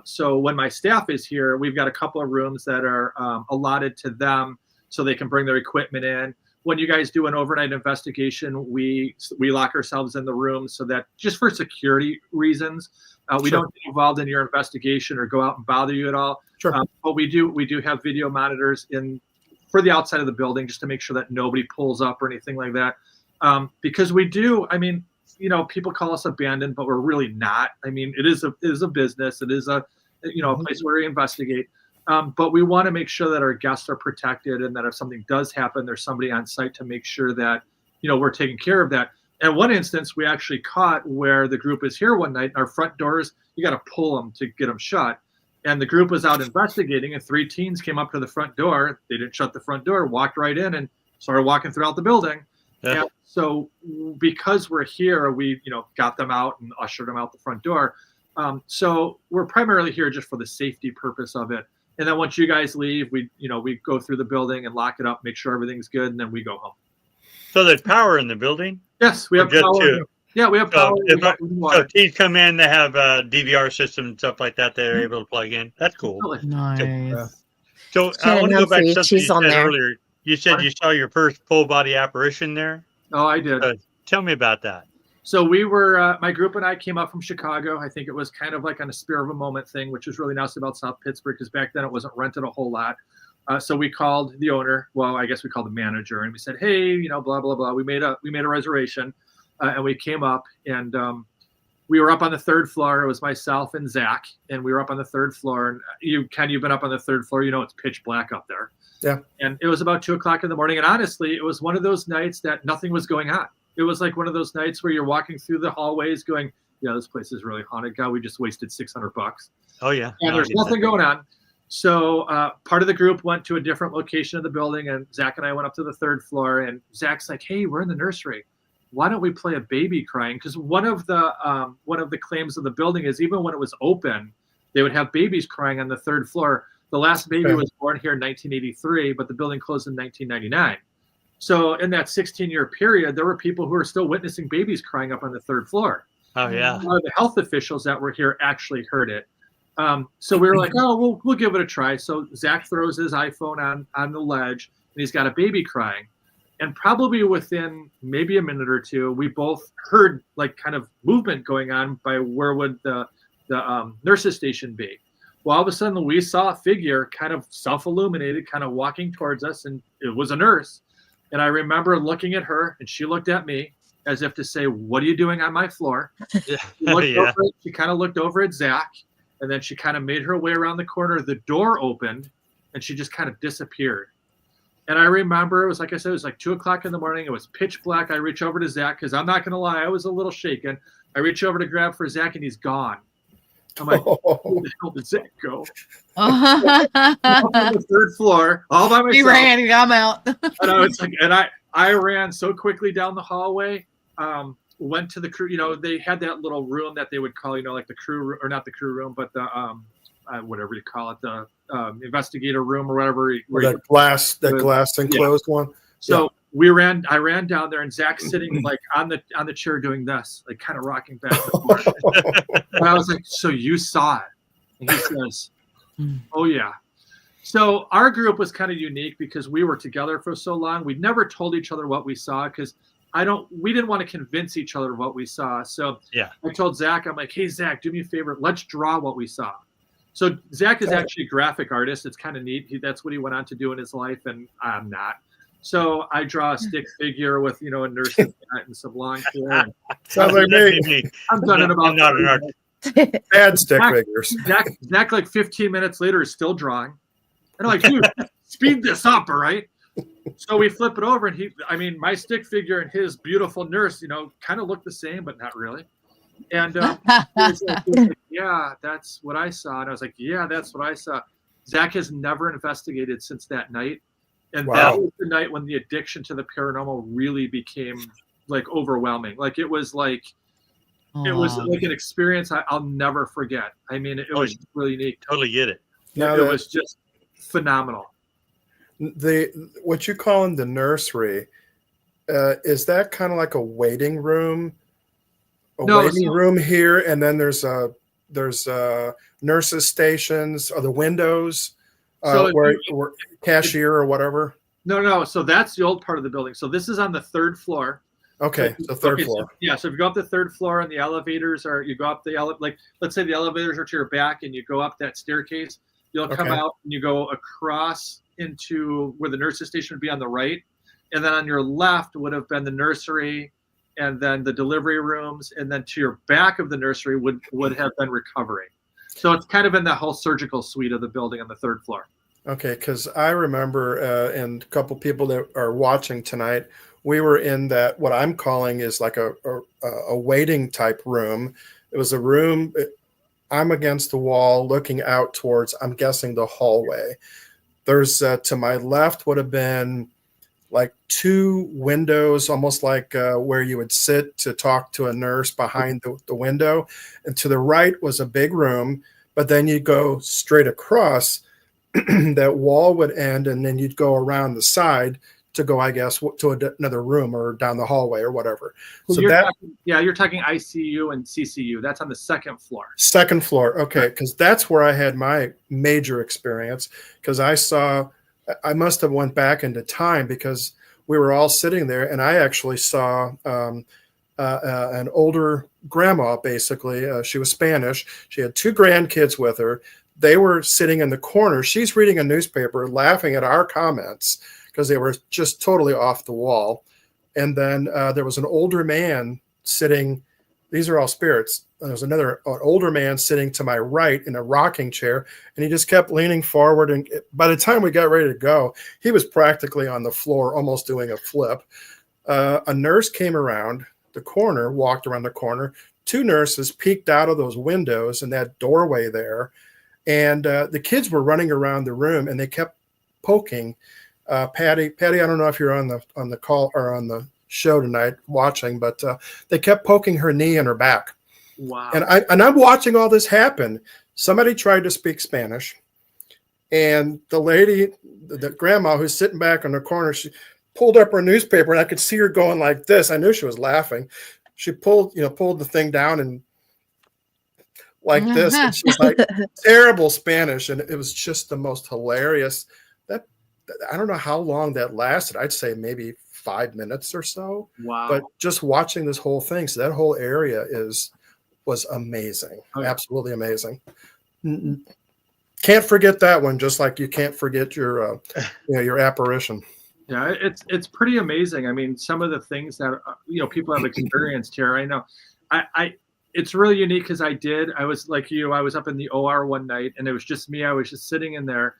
So when my staff is here, we've got a couple of rooms that are allotted to them so they can bring their equipment in. When you guys do an overnight investigation, we lock ourselves in the room so that just for security reasons, we don't get involved in your investigation or go out and bother you at all. Sure. But we do have video monitors for the outside of the building just to make sure that nobody pulls up or anything like that. Because we do, I mean, people call us abandoned, but we're really not. I mean, it is a business. It is a place where we investigate. But we want to make sure that our guests are protected and that if something does happen, there's somebody on site to make sure that, we're taking care of that. And one instance we actually caught where the group is here one night, our front doors, you got to pull them to get them shut. And the group was out investigating and 3 teens came up to the front door. They didn't shut the front door, walked right in and started walking throughout the building. Yeah. And so because we're here, we, got them out and ushered them out the front door. So we're primarily here just for the safety purpose of it. And then once you guys leave, we go through the building and lock it up, make sure everything's good, and then we go home. So there's power in the building? Yes, we have power. Yeah, we have power. So teams come in, they have a DVR system and stuff like that they're able to plug in. That's cool. Nice. So I want to go back to something you said there. earlier. You said you saw your first full body apparition there? Oh, I did. Tell me about that. So we were, my group and I came up from Chicago. I think it was kind of like on a spur of a moment thing, which was really nice about South Pittsburgh because back then it wasn't rented a whole lot. So we called the owner. Well, I guess we called the manager, and we said, "Hey, blah blah blah." We made a reservation, and we came up, and we were up on the 3rd floor. It was myself and Zach, and we were up on the 3rd floor. And you've been up on the 3rd floor. It's pitch black up there. Yeah. And it was about 2:00 in the morning. And honestly, it was one of those nights that nothing was going on. It was like one of those nights where you're walking through the hallways, going, "Yeah, this place is really haunted. God, we just wasted $600." Oh yeah. And there's nothing going on. So part of the group went to a different location of the building, and Zach and I went up to the 3rd floor. And Zach's like, "Hey, we're in the nursery. Why don't we play a baby crying?" Because one of the claims of the building is even when it was open, they would have babies crying on the 3rd floor. The last baby was born here in 1983, but the building closed in 1999. So in that 16-year period, there were people who were still witnessing babies crying up on the 3rd floor. Oh yeah. The health officials that were here actually heard it. So we were like, "Oh, we'll give it a try." So Zach throws his iPhone on the ledge, and he's got a baby crying. And probably within maybe a minute or two, we both heard like kind of movement going on by where would the nurses station be. Well, all of a sudden we saw a figure kind of self-illuminated, kind of walking towards us, and it was a nurse. And I remember looking at her, and she looked at me as if to say, "What are you doing on my floor?" She kind of looked over at Zach, and then she kind of made her way around the corner. The door opened, and she just kind of disappeared. And I remember it was like I said, it was like 2:00 in the morning. It was pitch black. I reach over to Zach because I'm not going to lie, I was a little shaken. I reach over to grab for Zach, and he's gone. I'm like, where the hell did Zach go? On the third floor, all by myself. He ran. I'm out. And I was like, I ran so quickly down the hallway. Went to the crew. You know, they had that little room that they would call, you know, like the crew, or not the crew room, but the whatever you call it, the investigator room or whatever. That glass enclosed one. So I ran down there, and Zach's sitting like on the chair doing this, like kind of rocking back and forth. And I was like, "So you saw it?" And he says, "Oh yeah." So our group was kind of unique because we were together for so long. We never told each other what we saw because we didn't want to convince each other what we saw. So I told Zach, I'm like, "Hey Zach, do me a favor, let's draw what we saw." So Zach is actually a graphic artist. It's kind of neat. That's what he went on to do in his life, and I'm not. So I draw a stick figure with, you know, a nurse and some long hair. Sounds like me. I'm done in about not an artist. Bad stick figures. Zach, like 15 minutes later, is still drawing. And I'm like, dude, speed this up, all right? So we flip it over, and my stick figure and his beautiful nurse, you know, kind of look the same, but not really. And he was like, "Yeah, that's what I saw." And I was like, "Yeah, that's what I saw." Zach has never investigated since that night. And that was the night when the addiction to the paranormal really became like overwhelming. Like it was like an experience I'll never forget. I mean, it was really unique. Totally get it. It was just phenomenal. What you call in the nursery, is that kind of like a waiting room? Waiting room here, and then there's nurses stations or the windows. Where cashier or whatever? No. So that's the old part of the building. So this is on the third floor. Okay, the third floor. So if you go up the third floor and the elevators you go up like let's say the elevators are to your back and you go up that staircase, you'll come out and you go across into where the nurses station would be on the right. And then on your left would have been the nursery and then the delivery rooms. And then to your back of the nursery would have been recovery. So it's kind of in the whole surgical suite of the building on the third floor. Okay, because I remember, and a couple people that are watching tonight, we were in that what I'm calling is like a waiting type room. It was a room. I'm against the wall, looking out towards, I'm guessing, the hallway. There's to my left would have been like two windows, almost like where you would sit to talk to a nurse behind the window. And to the right was a big room, but then you go straight across, that wall would end, and then you'd go around the side to go, I guess, to another room or down the hallway or whatever. So you're talking ICU and CCU. That's on the second floor. Second floor. Okay. Because that's where I had my major experience, because I must have went back into time because we were all sitting there, and I actually saw an older grandma, basically. She was Spanish. She had two grandkids with her. They were sitting in the corner. She's reading a newspaper, laughing at our comments because they were just totally off the wall. And then there was an older man sitting. These are all spirits. There was an older man sitting to my right in a rocking chair, and he just kept leaning forward. And by the time we got ready to go, he was practically on the floor, almost doing a flip. A nurse came around the corner, walked around the corner. Two nurses peeked out of those windows in that doorway there. And the kids were running around the room, and they kept poking. Patty, I don't know if you're on the call or on the show tonight watching, but they kept poking her knee and her back. Wow. And I'm watching all this happen. Somebody tried to speak Spanish, and the lady, the grandma who's sitting back in the corner, she pulled up her newspaper, and I could see her going like this. I knew she was laughing. She pulled the thing down and like this, and she's like, terrible Spanish, and it was just the most hilarious. I don't know how long that lasted. I'd say maybe 5 minutes or so. Wow. But just watching this whole thing, so that whole area was amazing. Oh, yeah. Absolutely amazing. Can't forget that one, just like you can't forget your your apparition. Yeah, it's pretty amazing. I mean, some of the things that people have experienced here. I know, it's really unique because I was like you. I was up in the OR one night, and it was just me. I was just sitting in there,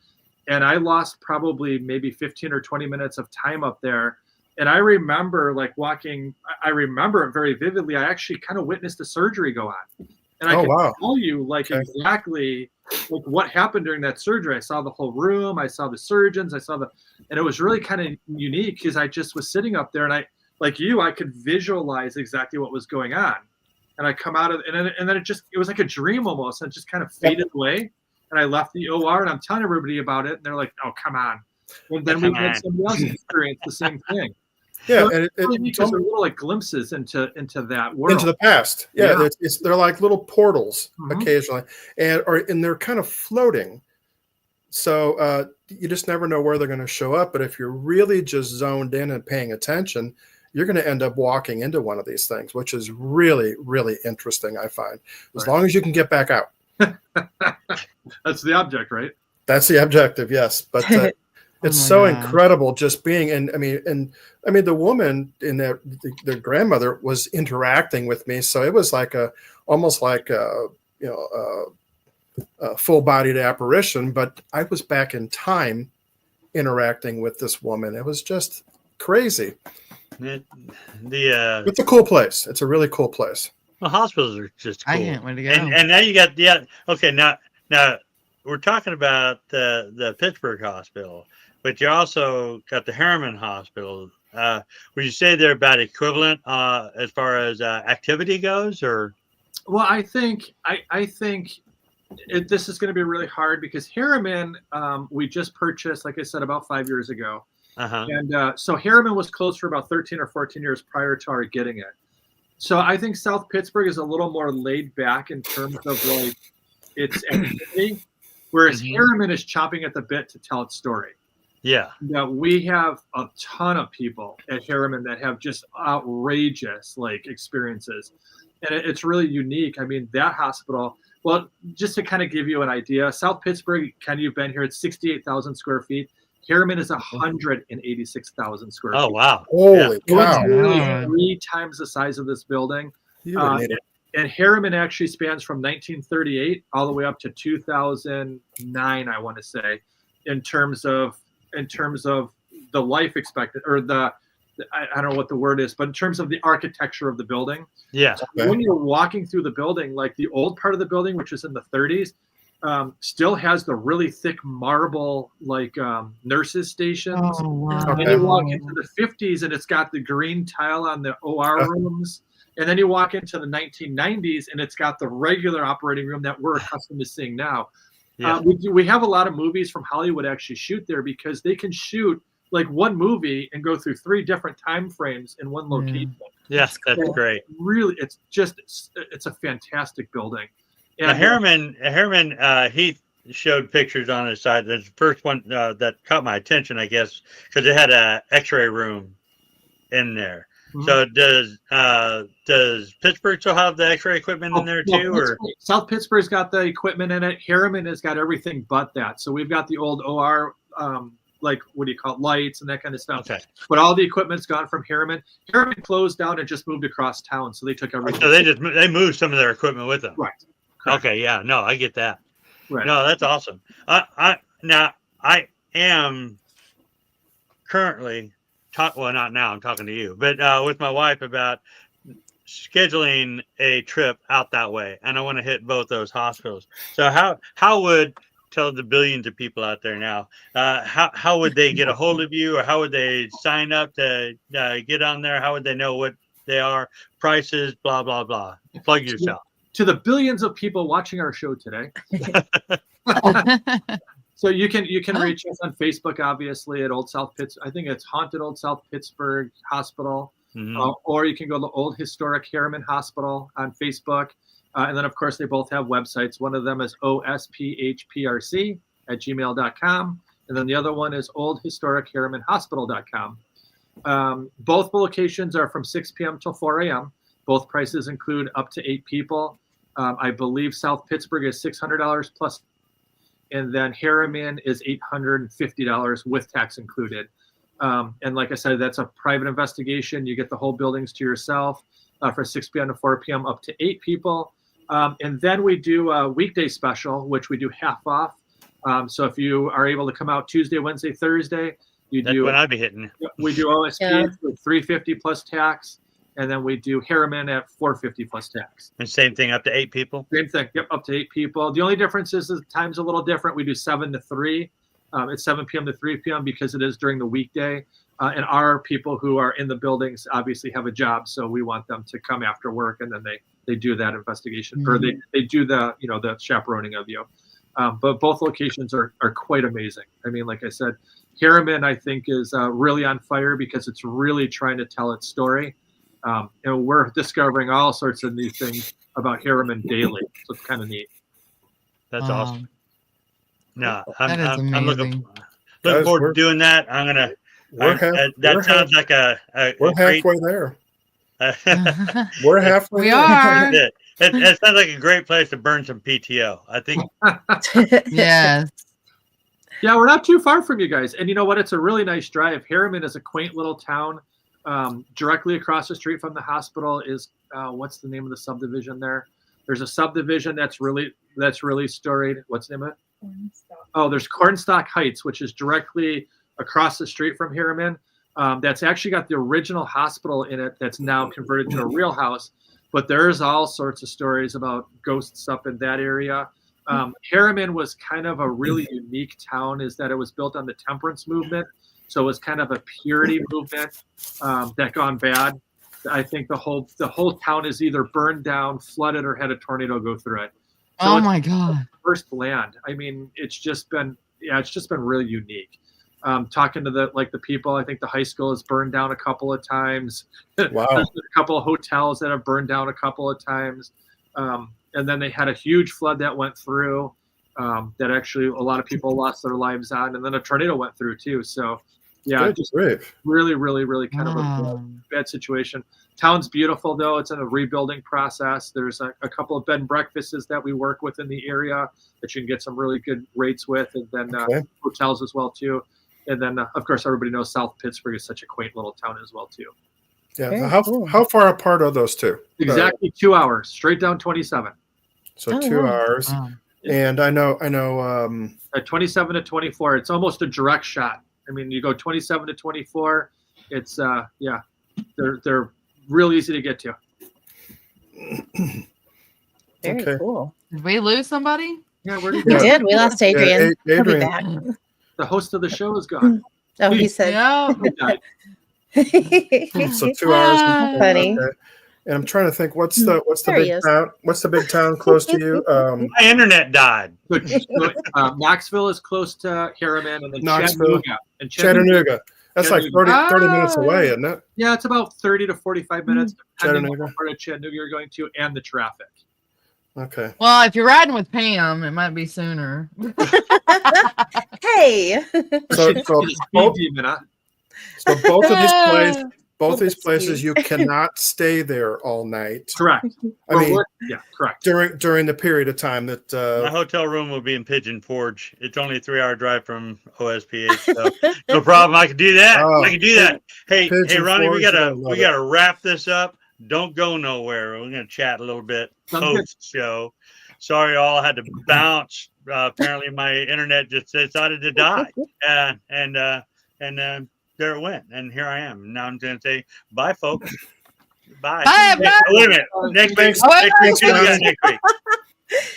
and I lost probably maybe 15 or 20 minutes of time up there. And I remember like walking. I remember it very vividly. I actually kind of witnessed a surgery go on, and I can tell you like exactly like what happened during that surgery. I saw the whole room. I saw the surgeons. And it was really kind of unique because I just was sitting up there, and I could visualize exactly what was going on. And I come out of, and then it was like a dream almost, and it just kind of faded away. And I left the OR, and I'm telling everybody about it, and they're like, "Oh, come on!" And then we had somebody else experience the same thing. Yeah, so and because they're little like glimpses into that world, into the past. Yeah. They're like little portals occasionally, and they're kind of floating. So you just never know where they're going to show up. But if you're really just zoned in and paying attention, you're going to end up walking into one of these things, which is really, really interesting, I find, as long as you can get back out. That's the object, right? That's the objective, yes. But it's so incredible just being, and I mean, the woman in their grandmother was interacting with me. So it was like almost like a full-bodied apparition, but I was back in time interacting with this woman. It was just crazy. It's a cool place. It's a really cool place. The hospitals are just cool. I can't wait to go. And now you got okay, now we're talking about the Pittsburg hospital, but you also got the Harriman Hospital. Would you say they're about equivalent as far as activity goes, or? Well, I think this is going to be really hard because Harriman, we just purchased, like I said, about 5 years ago. And so Harriman was closed for about 13 or 14 years prior to our getting it. So I think South Pittsburg is a little more laid back in terms of like its activity, whereas Harriman is chopping at the bit to tell its story. Yeah. Now we have a ton of people at Harriman that have just outrageous like experiences, and it's really unique. I mean, that hospital. Well, just to kind of give you an idea, South Pittsburg, Ken, you've been here. It's 68,000 square feet. Harriman is 186,000 square feet. Oh, wow. Holy cow. It's really 3 times the size of this building. And Harriman actually spans from 1938 all the way up to 2009, I want to say, in terms of the life expectancy, or I don't know what the word is, but in terms of the architecture of the building. Yeah. When you're walking through the building, like the old part of the building, which is in the 30s, still has the really thick marble, like nurses stations. Oh, wow. And then you walk into the 50s, and it's got the green tile on the OR rooms. And then you walk into the 1990s, and it's got the regular operating room that we're accustomed to seeing now. Yeah. We have a lot of movies from Hollywood actually shoot there because they can shoot like one movie and go through 3 different time frames in one location. Yes, that's great. Really, it's a fantastic building. And Harriman, he showed pictures on his site. The first one that caught my attention, I guess, because it had an X-ray room in there. So does Pittsburgh still have the X-ray equipment in there too, or South Pittsburgh's got the equipment in it? Harriman has got everything but that. So we've got the old OR, like what do you call it, lights and that kind of stuff. Okay. But all the equipment's gone from Harriman. Harriman closed down and just moved across town, so they took everything. So they moved some of their equipment with them. Right. Okay. Yeah. No, I get that. Right. No, that's awesome. I am currently. Well, not now. I'm talking to you, but with my wife about scheduling a trip out that way, and I want to hit both those hospitals. So how would tell the billions of people out there now? How would they get a hold of you, or how would they sign up to get on there? How would they know what they are, prices, blah blah blah? Plug yourself. To the billions of people watching our show today. So you can reach us on Facebook, obviously, at Old South Pittsburgh. I think it's Haunted Old South Pittsburgh Hospital, or you can go to Old Historic Harriman Hospital on Facebook, and then of course they both have websites. One of them is ospHprc@gmail.com, and then the other one is oldhistorichairmanhospital.com. Both locations are from 6 p.m. till 4 a.m. Both prices include up to 8 people. I believe South Pittsburg is $600 plus, and then Harriman is $850 with tax included. And like I said, that's a private investigation. You get the whole buildings to yourself for 6 p.m. to 4 p.m. up to 8 people. And then we do a weekday special, which we do half off. So if you are able to come out Tuesday, Wednesday, Thursday, That's when I'd be hitting. we do OSPH with $350 plus tax, and then we do Harriman at $450 plus tax. And same thing, up to 8 people. Same thing. Yep, up to 8 people. The only difference is the time's a little different. We do 7 to 3. It's 7 p.m. to 3 p.m. because it is during the weekday. And our people who are in the buildings obviously have a job, so we want them to come after work, and then they do that investigation, or they do the the chaperoning of you. But both locations are quite amazing. I mean, like I said, Harriman I think is really on fire because it's really trying to tell its story. And we're discovering all sorts of new things about Harriman daily, so it's kind of neat. That's awesome. No, That is I'm looking Guys, forward to doing that. I'm gonna. That sounds like a we're great. halfway there. We're halfway. We there. are. It sounds like a great place to burn some PTO. I think. Yes. Yeah, we're not too far from you guys. And you know what? It's a really nice drive. Harriman is a quaint little town. Directly across the street from the hospital is what's the name of the subdivision there? There's a subdivision that's really storied. What's the name of it? Oh, there's Cornstalk Heights, which is directly across the street from Harriman. That's actually got the original hospital in it that's now converted to a real house. But there's all sorts of stories about ghosts up in that area. Harriman was kind of a really unique town, is that it was built on the temperance movement. So it was kind of a purity movement that gone bad. I think the whole town is either burned down, flooded, or had a tornado go through it. So Oh my God. First land. I mean, it's just been really unique. Talking to the people, I think the high school has burned down a couple of times. Wow. There's been a couple of hotels that have burned down a couple of times. And then they had a huge flood that went through that actually a lot of people lost their lives on. And then a tornado went through too. So yeah, just really, really, really kind of a bad situation. Town's beautiful though. It's in a rebuilding process. There's a couple of bed and breakfasts that we work with in the area that you can get some really good rates with, and then hotels as well too. And then of course everybody knows South Pittsburg is such a quaint little town as well too. Yeah. How far apart are those two? Exactly 2 hours, straight down 27. So 2 hours. Wow. And I know. At 27 to 24, it's almost a direct shot. I mean, you go 27 to 24. It's they're real easy to get to. Very cool. Did we lose somebody? Yeah, where did We did. We lost Adrian. He'll be Adrian. back. the host of the show is gone? Oh, he said. Yeah. So 2 hours. Funny. Okay. And I'm trying to think, what's the There he big is. town? What's the big town close to you? My internet died. Knoxville is close to Harriman, and then Knoxville. Chattanooga. And Chattanooga. That's like 30 minutes away, isn't it? Yeah, it's about 30 to 45 minutes, depending on Chattanooga. what part of Chattanooga you're going to and the traffic. Okay. Well, if you're riding with Pam, it might be sooner. Hey. So She's a speed demon, huh? both these places, you cannot stay there all night. Correct. I mean, yeah, correct. during the period of time that My hotel room will be in Pigeon Forge. It's only a 3-hour drive from OSPH, so no problem. I can do that. Oh, I can do that. Hey, Pigeon Ronnie, Forge, we I love gotta wrap this up. Don't go nowhere. We're gonna chat a little bit post show. Sorry, all I had to bounce. Apparently, my internet just decided to die, and there it went. And here I am. Now I'm gonna say bye, folks. Bye. Bye, Hey, bye. wait a minute. Next week.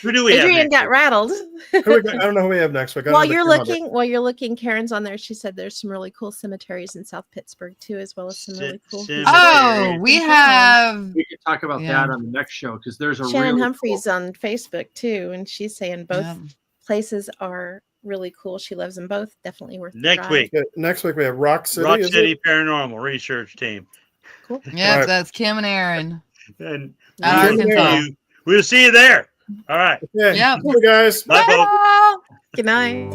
Who do we have? Adrian next got week? rattled. I don't know who we have next week. I don't While know you're the calendar. looking, Karen's on there. She said there's some really cool cemeteries in South Pittsburgh too, as well as some really cool. Oh, we have. We can talk about that on the next show because there's a Shannon really Humphreys on Facebook too, and she's saying both places are really cool. She loves them both. Definitely worth the Next drive. week. Yeah, next week we have Rock City. Rock is City it? Paranormal Research Team. Cool. Yeah, Right. that's Kim and Aaron. And Arkansas. we'll see you there. All right. Yeah. Yep. Hey guys. Bye, folks. Good night.